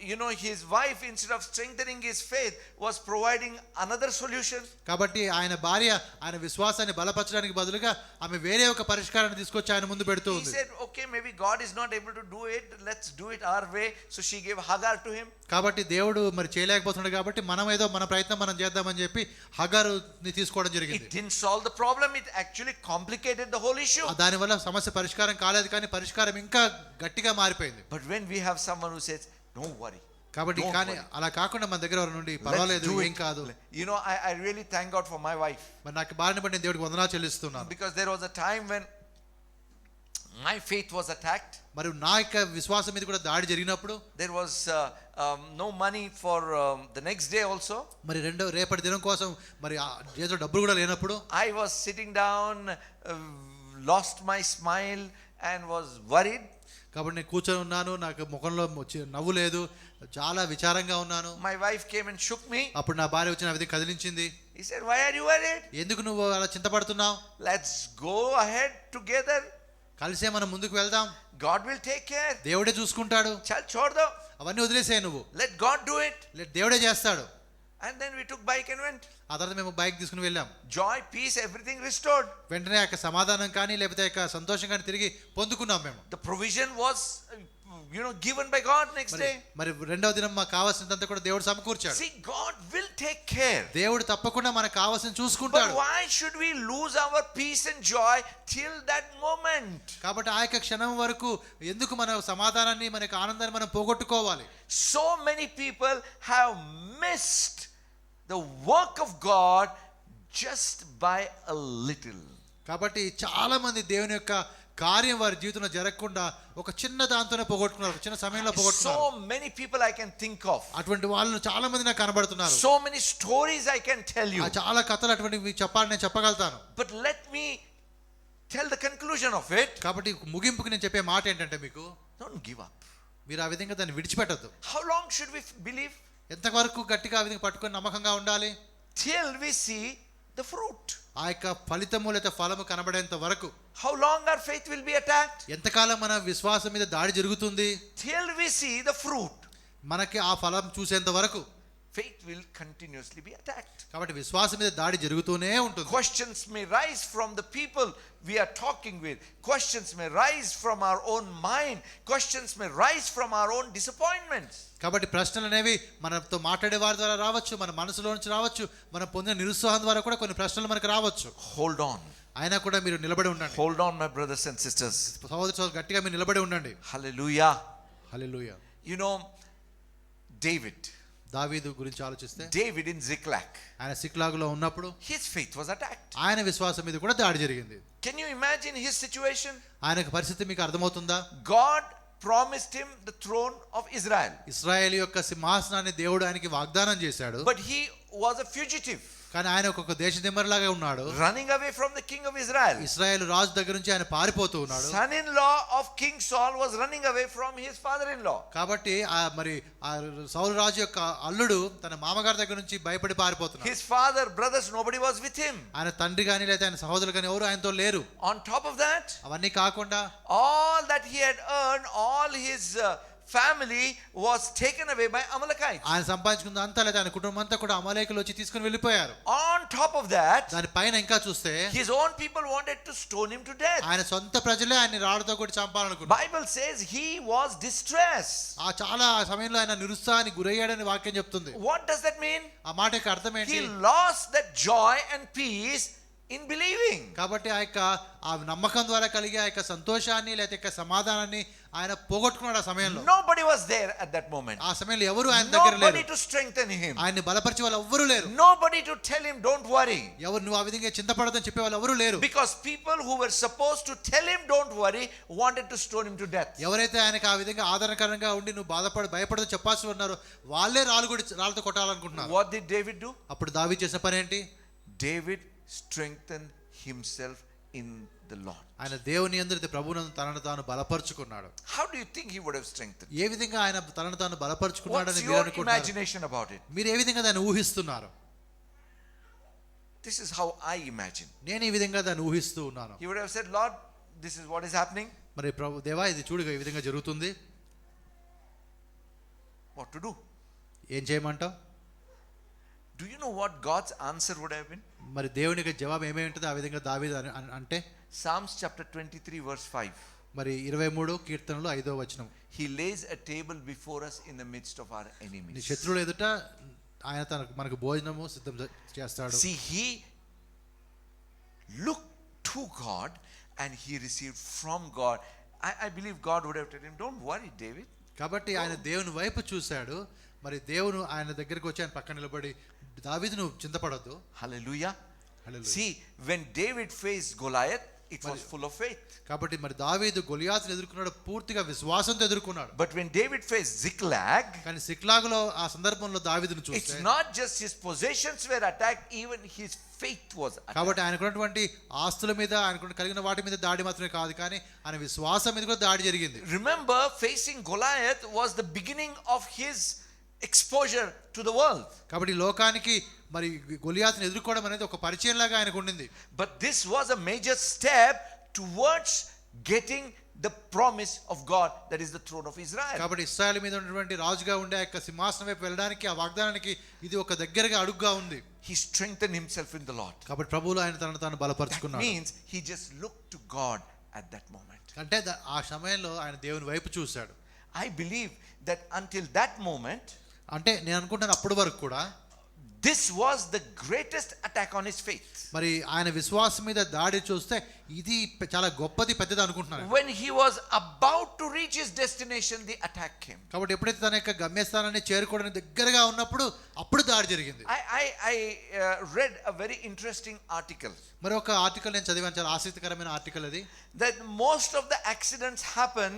you know, his wife, instead of strengthening his faith, was providing another solution.
కాబట్టి ఆయన భార్య ఆయన విశ్వాసాన్ని బలపరచడానికి బదులుగా ఆమె వేరే ఒక పరిష్కారాన్ని తీసుకొచ్చి ఆయన ముందు పెడుతూ ఉంది.
He said, okay, maybe God is not able to do it, let's do it our way. So she gave Hagar to him.
కాబట్టి దేవుడు మరి చేయలేకపోతున్నాడు కాబట్టి మనం ఏదో మన ప్రయత్నం మనం చేద్దామని చెప్పి హగారుని తీసుకోవడం జరిగింది.
It didn't solve the problem, it actually complicated the whole issue.
దానివల్ల సమస్య పరిష్కారం కాలేదు, కానీ పరిష్కారం ఇంకా గట్టిగా మారిపోయింది.
But when we have someone who says, don't worry.
కాబట్టి కానీ అలా కాకుండా మన దగ్గర నుండి పర్వాలేదు, ఏం కాదు.
You know, I really thank God for my wife.
మరి నాకు భార్యని బట్టి నేను దేవుడికి వందనాలు చెల్లిస్తున్నాను.
Because there was a time when my faith was attacked.
మరి నా యొక్క విశ్వాసం మీద కూడా దాడి జరిగినప్పుడు
there was no money for the next day also.
మరి రేపటి దినం కోసం మరి ఏదో డబ్బులు కూడా లేనప్పుడు
I was sitting down, lost my smile and was worried.
కాబట్టి నేను కూర్చొని ఉన్నాను, నాకు ముఖంలో నవ్వు లేదు, చాలా విచారంగా ఉన్నాను.
My wife came and shook me.
అప్పుడు నా భార్య వచ్చి నా విధంగా కదిలించింది.
He said, why are you worried?
ఎందుకు నువ్వు అలా చింతపడుతున్నావు?
Let's go ahead together.
కలిసే మనం ముందుకు వెళ్దాం.
God will take care.
దేవుడే చూసుకుంటాడు.
చల్ చోడ్ దో.
అవన్నీ వదిలేసేయ్ నువ్వు.
Let God do it.
దేవుడే చేస్తాడు.
And then we took bike and went.
ఆ తర్వాత మేము బైక్ తీసుకుని వెళ్ళాం.
Joy, peace, everything restored.
వెంటనే ఆ సమాధానం కానీ లేకపోతే ఆ సంతోషం కానీ తిరిగి పొందుకున్నాం మేము.
The provision was given by God next day.
మరి రెండవ దినం మాకు కావాల్సినంత కూడా దేవుడు సమకూర్చాడు.
See, God will take care.
దేవుడు తప్పకుండా మనకు కావాల్సిన చూసుకుంటాడు.
But why should we lose our peace and joy till that moment?
కాబట్టి ఆ యొక్క క్షణం వరకు ఎందుకు మన సమాధానాన్ని మనకు ఆనందాన్ని మనం పోగొట్టుకోవాలి?
So many people have missed the work of God just by a little.
కాబట్టి చాలా మంది దేవుని యొక్క కార్యం వారి జీవితంలో జరగకుండా ఒక చిన్న దాంతోనే పోగొట్టుకున్నారు, చిన్న సమయంలో పోగొట్టుకున్నారు.
So many people I can think of.
అటువంటి వాళ్ళు చాలా మంది నాకు కనబడుతున్నారు.
So many stories I can tell you.
చాలా కథలు అటువంటివి చెప్పాలి, నేను చెప్పగలుగుతాను.
But let me tell the conclusion of it.
కాబట్టి ముగింపుకి నేను చెప్పే మాట ఏంటంటే, మీకు
don't give up.
మీరు ఆ విధంగా దాన్ని విడిచిపెట్టద్దు.
How long should we believe?
ఎంతవరకు గట్టిగా ఆ విధంగా పట్టుకొని నమ్మకంగా ఉండాలి?
Till we see the fruit.
ఆ యొక్క ఫలితము లేదా ఫలము కనబడేంత వరకు.
How long our faith will be attacked?
ఎంతకాలం మన విశ్వాసం మీద దాడి జరుగుతుంది?
Till we see the fruit.
మనకి ఆ ఫలం చూసేంత వరకు
faith will continuously be attacked.
కాబట్టి విశ్వాసం మీద దాడి జరుగుతూనే ఉంటుంది.
Questions may rise from the people we are talking with. Questions may rise from our own mind. Questions may rise from our own disappointments.
కాబట్టి ప్రశ్నలు అనేవి మనతో మాట్లాడే వారి ద్వారా రావచ్చు, మన మనసులో నుంచి రావచ్చు, మనం పొందిన నిరుత్సాహం ద్వారా కూడా కొన్ని ప్రశ్నలు మనకు రావచ్చు.
Hold on.
అయినా కూడా మీరు నిలబడి ఉండండి.
Hold on, my brothers and sisters.
సహోదరులు గట్టిగా మీరు నిలబడి ఉండండి.
Hallelujah.
Hallelujah.
You know, David.
దావీదు గురించి ఆలోచిస్తే,
David in Ziklag,
ఆయన సిక్లాగులో ఉన్నప్పుడు
his faith was attacked.
ఆయన విశ్వాసం మీద కూడా దాడి జరిగింది.
Can you imagine his situation?
ఆయనకు పరిస్థితి మీకు అర్థమవుతుందా?
God promised him the throne of Israel.
ఇశ్రాయేలు యొక్క సింహాసనాన్ని దేవుడు ఆయనకి వాగ్దానం చేశాడు.
But he was a fugitive.
కానీ ఆయన ఒక దేశ దిమ్మరిలాగా ఉన్నాడు.
Running away from the king of Israel.
ఇశ్రాయేలు రాజు దగ్గర నుంచి ఆయన పారిపోతూ ఉన్నాడు.
Son-in-law of King Saul was running away from his father-in-law.
కాబట్టి మరి ఆ సౌలు రాజు యొక్క అల్లుడు తన మామగారి దగ్గర నుంచి భయపడి పారిపోతున్నాడు.
His father, brothers, nobody was with him.
ఆయన తండ్రి గాని లేదా ఆయన సహోదరులు గాని ఎవరు ఆయనతో లేరు.
On top of that,
అవన్నీ కాకుండా
all that he had earned, all his family was taken away by Amalekites.
ఆయన సంపాదించుకున్న అంతా లేదా ఆయన కుటుంబం అంతా కూడా అమాలేకులు వచ్చి తీసుకుని వెళ్ళిపోయారు.
On top of that,
దాని పైన ఇంకా చూస్తే
his own people wanted to stone him to death.
ఆయన సొంత ప్రజలే ఆయన రాళ్లతో కొట్టి చంపాలనుకున్నారు.
Bible says he was distressed.
ఆ చాలా సమయంలో ఆయన నిరుత్సాహానికి గురయ్యాడని వాక్యం చెప్తుంది.
What does that mean?
ఆ మాట యొక్క అర్థం ఏంటి?
He lost that joy and peace in believing.
కాబట్టి ఆ యొక్క ఆ నమ్మకం ద్వారా కలిగే ఆ యొక్క సంతోషాన్ని లేదా సమాధానాన్ని ఆయన పోగొట్టుకున్నాడు. ఆ సమయంలో
Nobody was there at that moment.
ఆ సమయంలో ఎవరు ఆయన దగ్గర లేరు.
Nobody to strengthen him.
ఆయన్ని బలపరిచే వాళ్ళు ఎవరు లేరు.
Nobody to tell him don't worry.
ఎవరు నువ్వు ఆ విధంగా చింతపడదని చెప్పే వాళ్ళు ఎవరు లేరు.
Because people who were supposed to tell him don't worry wanted to stone him to death.
ఎవరైతే ఆయనకు ఆ విధంగా ఆదరణకరంగా ఉండి నువ్వు బాధపడదని చెప్పాల్సి ఉన్నారో వాళ్ళే రాళ్ళతో కొట్టాలనుకుంటున్నారు.
What did David do?
అప్పుడు దావీదు చేసిన పని ఏంటి?
David strengthened himself in the Lord.
ఆయన దేవుని యందు ప్రభువునందు తనను తాను బలపరుచుకున్నాడు.
How do you think he would have strengthened?
ఏ విధంగా ఆయన తనను తాను బలపరుచుకున్నాడని
What's
మీరు
your
అనుకుంటున్నారు?
imagination about it?
మీరు ఏ విధంగా దాన్ని ఊహిస్తున్నారు?
This is how I imagine.
నేను ఈ విధంగా దాన్ని ఊహిస్తూ ఉన్నాను.
He would have said, Lord, this is what is happening.
మరి ప్రభు దేవా ఇది చూడుగా ఈ విధంగా జరుగుతుంది.
What to do?
ఏం చేయమంటావు?
Do you know what God's answer would have been?
మరి దేవుని యొక్క జవాబు ఏమై ఉంటుంది? ఆ విధంగా దావీదు అంటే
Psalms chapter 23 verse 5.
మరి 23 కీర్తనలో 5వ వచనం.
He lays a table before us in the midst of our
నీ
enemies.
శత్రువుల ఎదుట ఆయన మనకు భోజనము సిద్ధం చేస్తాడు.
See, he looked to God and he received from God. I believe God would have told him, don't worry, David.
కాబట్టి ఆయన దేవుని వైపు చూశాడు. మరి దేవుడు ఆయన దగ్గరికి వచ్చి ఆయన పక్కన నిలబడి, దావీదు నువ్వు చింతపడొద్దు.
Hallelujah.
Hallelujah.
See, when David faced Goliath, it was full of faith.
కాబట్టి మరి దావీదు గొలియాతును ఎదుర్కొన్నాడు, పూర్తిగా విశ్వాసంతో ఎదుర్కొన్నాడు.
But when David faced Ziklag,
కానీ సిక్లాగులో ఆ సందర్భంలో దావీదును
it's
చూస్తే
not just his possessions were attacked, even his faith was attacked.
కాబట్టి ఆయనకున్నటువంటి ఆస్తుల మీద ఆయనకు కలిగిన వాటి మీద దాడి మాత్రమే కాదు, కానీ ఆయన విశ్వాసం మీద కూడా దాడి జరిగింది.
Remember, facing Goliath was the beginning of his exposure to the world.
కాబట్టి లోకానికి మరి గొలియాతును ఎదుర్కోవడం అనేది ఒక పరిచయం లాగా ఆయనకు ఉండింది.
But this was a major step towards getting the promise of God, that is the throne of Israel.
కాబట్టి ఇశ్రాయేలు మీద ఉన్నటువంటి రాజుగా ఉండే ఆ యొక్క సింహాసనం వైపు వెళ్ళడానికి ఆ వాగ్దానానికి ఇది ఒక దగ్గరగా అడుగుగా ఉంది.
He strengthened himself in the Lord.
కాబట్టి ప్రభువులో ఆయన తనను తాను
That
బలపరుచుకున్నాడు.
means he just looked to God at that moment.
అంటే ఆ సమయంలో ఆయన దేవుని వైపు చూశాడు.
I believe that until that moment,
అంటే నేను అనుకుంటాను అప్పటి వరకు కూడా
this was the greatest attack on his faith.
మరి ఆయన విశ్వాసం మీద దాడి చూస్తే ఇది చాలా గొప్పది, పెద్దది అనుకుంటున్నాను.
When he was about to reach his destination, the attack came.
కాబట్టి ఎప్పుడైతే తన యొక్క గమ్యస్థానాన్ని చేరుకోవడానికి దగ్గరగా ఉన్నప్పుడు అప్పుడు దాడి జరిగింది.
I read a very interesting article.
మరి ఒక ఆర్టికల్ నేను చదివాను, చాలా ఆసక్తికరమైన ఆర్టికల్ అది.
That most of the accidents happen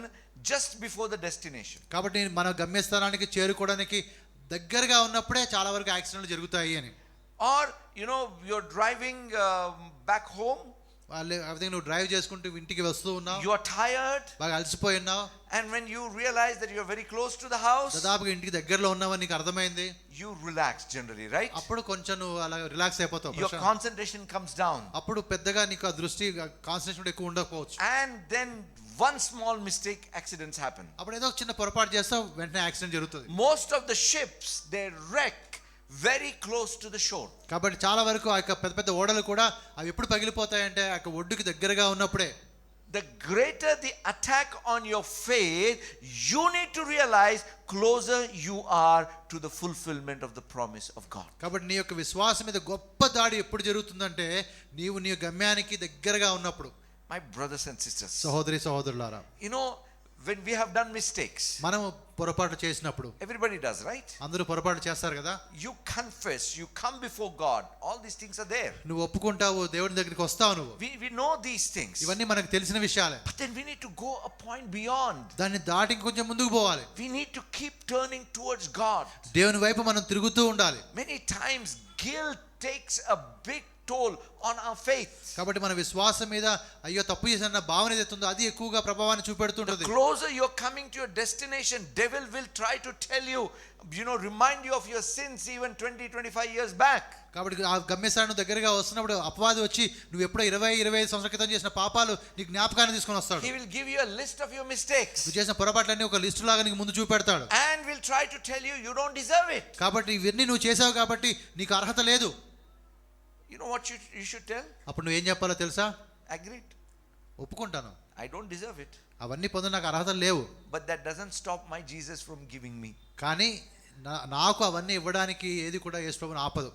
just before the destination.
కాబట్టి మన గమ్యస్థానానికి చేరుకోవడానికి దగ్గరగా ఉన్నప్పుడే చాలా వరకు యాక్సిడెంట్లు జరుగుతాయి అని.
Or you're driving back home.
వాళ్ళే నువ్వు డ్రైవ్ చేసుకుంటూ ఇంటికి వస్తూ ఉన్నావు,
You are tired,
బాగా అలసిపోయి ఉన్నావు,
and when you realize that you're very close to the house,
దాదాపుగా ఇంటికి దగ్గరలో ఉన్నావని నీకు అర్థమైంది.
you relax generally, right?
అప్పుడు కొంచెం నువ్వు అలా రిలాక్స్ అయిపోతావు.
Your concentration comes down.
అప్పుడు పెద్దగా నీకు ఆ దృష్టి కాన్సంట్రేషన్ ఎక్కువ ఉండకపోవచ్చు.
And then one small mistake, accidents happen.
అప్పుడు ఏదో చిన్న పొరపాటు చేస్తావు, వెంటనే యాక్సిడెంట్ జరుగుతుంది.
Most of the ships, they wreck very close to the shore.
కాబట్టి చాలా వరకు ఆ యొక్క పెద్ద పెద్ద ఓడలు కూడా అవి ఎప్పుడు పగిలిపోతాయంటే ఆ యొక్క ఒడ్డుకి దగ్గరగా ఉన్నప్పుడే.
The greater the attack on your faith, you need to realize closer you are to the fulfillment of the promise of God.
కాబట్టి నీ యొక్క విశ్వాసం మీద గొప్ప దాడి ఎప్పుడు జరుగుతుందంటే నీవు నీ గమ్యానికి దగ్గరగా ఉన్నప్పుడు.
My brothers and sisters,
సహోదరి సహోదరులారా,
when we have done mistakes,
మనం పొరపాటు చేసినప్పుడు,
everybody does, right?
అందరూ పొరపాటు చేస్తారు కదా.
You confess, you come before God, all these things are there.
నువ్వు ఒప్పుకుంటావు, దేవుని దగ్గరికి వస్తావు నువ్వు.
We know these things.
ఇవన్నీ మనకు తెలిసిన విషయాలే.
But then we need to go a point beyond.
దాన్ని దాటి కొంచెం ముందుకు పోవాలి.
We need to keep turning towards God.
దేవుని వైపు మనం తిరుగుతూ ఉండాలి.
Many times guilt takes a big toll on our faith.
కాబట్టి మన విశ్వాసం మీద అయ్యో తప్పు చేసిన భావన ఏదైతుందో అది ఎక్కువగా ప్రభావాన్ని చూపెడుతుంటుంది.
The closer you're coming to your destination, devil will try to tell you, remind you of your sins even 20-25 years back.
కాబట్టి ఆ గమ్యస్థానం దగ్గరగా వస్తున్నప్పుడు అపవాది వచ్చి నువ్వు ఎప్పుడో 20-25 సంవత్సరాల క్రితం చేసిన పాపాలు నీకు జ్ఞాపకాన్ని తీసుకొని వస్తాడు.
He will give you a list of your mistakes.
నువ్వు చేసిన పొరపాట్లన్నీ ఒక లిస్టు లాగా నీకు ముందు చూపెడతాడు.
And will try to tell you you don't deserve it.
కాబట్టి ఇవన్నీ నువ్వు చేసావు కాబట్టి నీకు అర్హత లేదు.
You know what you should tell?
అప్పుడు నువ్వు ఏం చెప్పాలో తెలుసా?
Agreed.
ఒప్పుకుంటాను,
I don't deserve it.
అవన్నీ పొంద నాకు అర్హత లేవు.
But that doesn't stop my Jesus from giving me.
కానీ నాకు అవన్నీ ఇవ్వడానికి ఏది కూడా యేసు ప్రభువుని ఆపదు.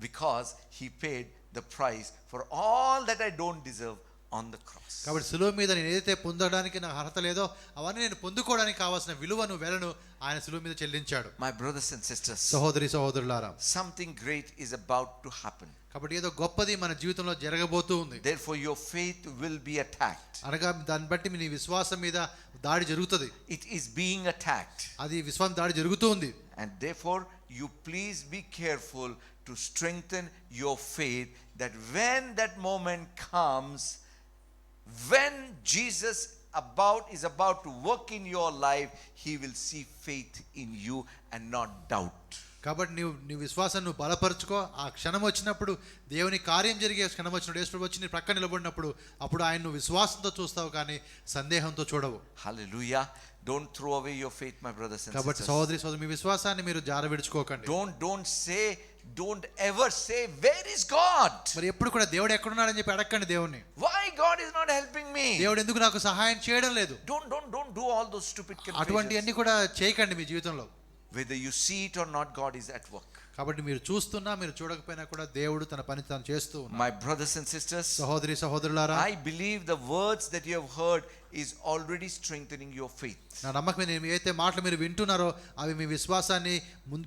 Because he paid the price for all that I don't deserve on the cross.
కాబట్టి సిలువ మీద నేను ఏదైతే పొందడానికి నాకు అర్హత లేదో అవన్నీ నేను పొందుకోవడానికి కావాల్సిన విలువను వెలను ఆయన సిలువ మీద చెల్లించాడు.
My brothers and sisters,
సహోదరి సహోదరులారా,
something great is about to happen.
కాబట్టి ఏదో గొప్పది మన జీవితంలో జరగబోతూ ఉంది.
Therefore your faith will be attacked.
అనగా దాన్ని బట్టి మీ విశ్వాసం మీద దాడి జరుగుతుంది.
It is being attacked.
అది విశ్వాసం దాడి జరుగుతూ ఉంది.
And therefore you please be careful to strengthen your faith, that when that moment comes, when Jesus is about to work in your life, he will see faith in you and not doubt.
కాబట్టి నీ విశ్వాసాన్ని నువ్వు బలపరుచుకో. ఆ క్షణం వచ్చినప్పుడు, దేవుని కార్యం జరిగే క్షణం వచ్చినప్పుడు, యేసు ప్రభు వచ్చి నీ ప్రక్కన నిలబడినప్పుడు అప్పుడు ఆయన నువ్వు విశ్వాసంతో చూస్తావు కానీ సందేహంతో చూడవు.
Hallelujah. Don't throw away your faith, my brothers and sisters.
కాబట్టి సహోదరి సహోదరు, మీ విశ్వాసాన్ని మీరు జారవిడుచుకోకండి.
Don't ever say, where is God?
మరి ఎప్పుడు కూడా దేవుడు ఎక్కడున్నాడని చెప్పి అడగండి దేవుణ్ణి.
Why God is not helping me?
దేవుడు ఎందుకు నాకు సహాయం చేయడం లేదు?
Don't do all those stupid confessions.
అటువంటి అన్ని కూడా చేయకండి మీ జీవితంలో.
Whether you see it or not, God is at work.
కాబట్టి మీరు చూస్తున్నా మీరు చూడకపోయినా కూడా దేవుడు తన పని తాను చేస్తూ ఉన్నాడు.
My brothers and sisters,
సహోదరి సహోదరులారా,
I believe the words that you have heard is already strengthening your faith.
నా నమ్మకం ఏదైతే మాటలు మీరు వింటున్నారో అవి మీ విశ్వాసాన్ని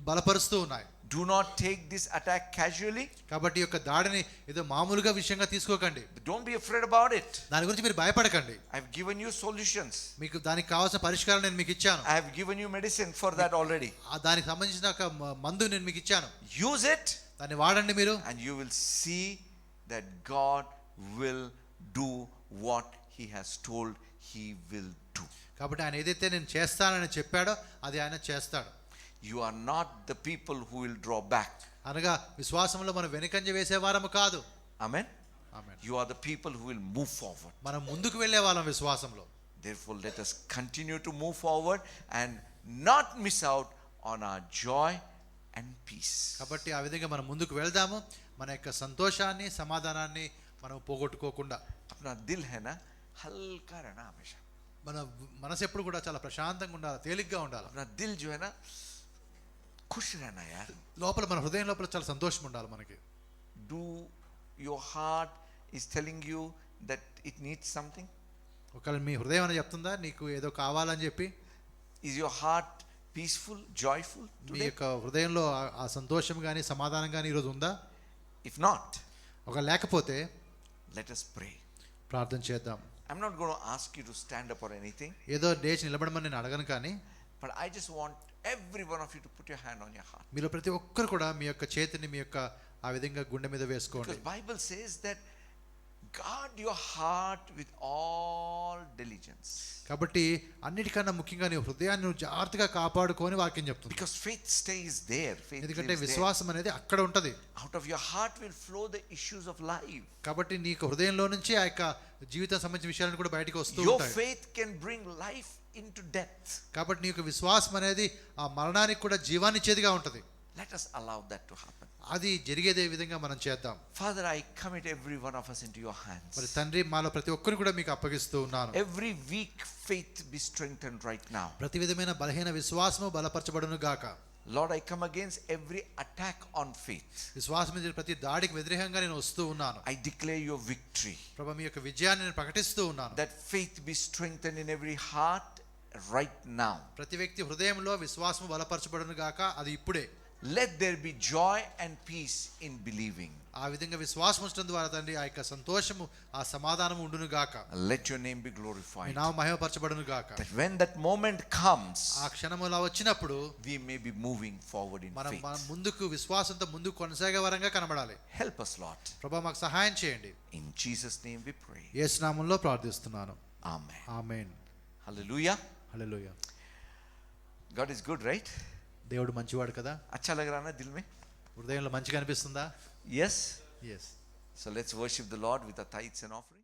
బలపరుస్తూ ఉన్నాయి.
Do not take this attack casually.
కాబట్టి యొక్క దాడిని ఏదో మామూలుగా విషయంగా తీసుకోకండి.
Don't be afraid about it.
దాని గురించి మీరు భయపడకండి.
I have given you solutions.
మీకు దానికి కావాల్సిన పరిష్కారం నేను మీకు ఇచ్చాను.
I have given you medicine for that already.
దానికి సంబంధించిన ఒక మందు నేను మీకు ఇచ్చాను.
Use it.
దాన్ని వాడండి మీరు.
And you will see that God will do what he has told he will do.
కాబట్టి ఆయన ఏదైతే నేను చేస్తానని చెప్పాడో అది ఆయన చేస్తాడు.
You are not the people who will draw back.
అనగా విశ్వాసంలో మనం వెనుకంజ వేసే వారము కాదు.
Amen.
Amen.
You are the people who will move forward.
మనం ముందుకు వెళ్ళే వాళ్ళం విశ్వాసంలో.
Therefore, let us continue to move forward and not miss out on our joy and peace.
కాబట్టి ఆ విధంగా మనం ముందుకు వెళ్దాము, మన యొక్క సంతోషాన్ని సమాధానాన్ని మనం పోగొట్టుకోకుండా.
अपना दिल है ना हल्का रहना हमेशा.
మన మనసు ఎప్పుడు కూడా చాలా ప్రశాంతంగా ఉండాలి, తేలిగ్గా ఉండాలి.
अपना दिल जो है ना खुश रहना यार.
లోపల మన హృదయం లోపల చాలా సంతోషం ఉండాలి మనకి.
Do your heart is telling you that it needs something?
ఒకవేళ మీ హృదయం అని చెప్తుందా నీకు ఏదో కావాలని చెప్పి?
Is your heart peaceful, joyful
me
today?
యొక్క హృదయంలో ఆ సంతోషం కానీ సమాధానం కానీ ఈరోజు ఉందా?
If not,
ఒక లేకపోతే
let us pray.
ప్రార్థన చేద్దాం.
I'm not going to ask you to stand up or anything,
ఏదో లేచి నిలబడమని నేను అడగను, కానీ
but I just want every one of you to put your hand on your heart.
మీలో ప్రతి ఒక్కరు కూడా మీ యొక్క చేతిని మీ యొక్క ఆ విధంగా గుండె మీద వేసుకోండి.
Because Bible says that guard your heart with all diligence.
కాబట్టి అన్నిటికన్నా ముఖ్యంగా నీ హృదయాన్ని నువ్వు జాగ్రత్తగా కాపాడుకొని వాక్యం చెప్తుంది.
Because faith stays there. Faith
ఎందుకంటే
lives there.
విశ్వాసం అనేది అక్కడ ఉంటది.
Out of your heart will flow the issues of life.
కాబట్టి నీకు హృదయంలో నుంచి ఆ యొక్క జీవితం సంబంధించిన విషయాలను కూడా బయటికి వస్తూ
Your
ఉంటాయి.
faith can bring life into death.
కాబట్టి నీకు విశ్వాసం అనేది ఆ మరణానికి కూడా జీవాన్ని ఇచ్చేదిగా ఉంటది.
Let us allow that to happen.
అది జరిగేదే విధంగా మనం చేద్దాం.
Father, I commit every one of us into your hands.
మరి తండ్రి, మాలో ప్రతి ఒక్కరిని కూడా మీకు అప్పగిస్తూ ఉన్నాను.
Every weak faith be strengthened right now.
ప్రతి విధమైన బలహీన విశ్వాసము బలపరచబడును గాక.
Lord, I come against every attack on faith.
విశ్వాసం మీద ప్రతి దాడికి వ్యతిరేకంగా నేను వస్తూ ఉన్నాను.
I declare your victory.
ప్రభువా, మీ యొక్క విజయాన్ని నేను ప్రకటిస్తూ ఉన్నాను.
That faith be strengthened in every heart right now.
ప్రతి వ్యక్తి హృదయంలో విశ్వాసము బలపరచబడును గాక. అది ఇప్పుడే.
Let there be joy and peace in believing.
ఆ విధంగా విశ్వాసం ఉంచడం ద్వారా తండ్రి ఆ యొక్క సంతోషము ఆ సమాధానము ఉండును గాక.
Let your name be
me
glorified.
నామము మహిమపరచబడును గాక.
That when that moment comes,
ఆ క్షణములా వచ్చినప్పుడు
we may be moving forward in
మనం
faith.
ముందుకు విశ్వాసంతో ముందుకు కొనసాగే వరంగా కనబడాలి.
Help us, Lord.
ప్రభువా, మాకు సహాయం చేయండి.
In Jesus' name we pray.
యేసు నామములో ప్రార్థిస్తున్నాను.
Amen.
Amen.
Hallelujah.
Hallelujah.
God is good, right?
దేవుడు మంచివాడు కదా.
अच्छा लग रहा ना दिल में?
హృదయంలో మంచిగా అనిపిస్తుందా?
Yes.
yes.
So let's worship the Lord with our tithes and offerings.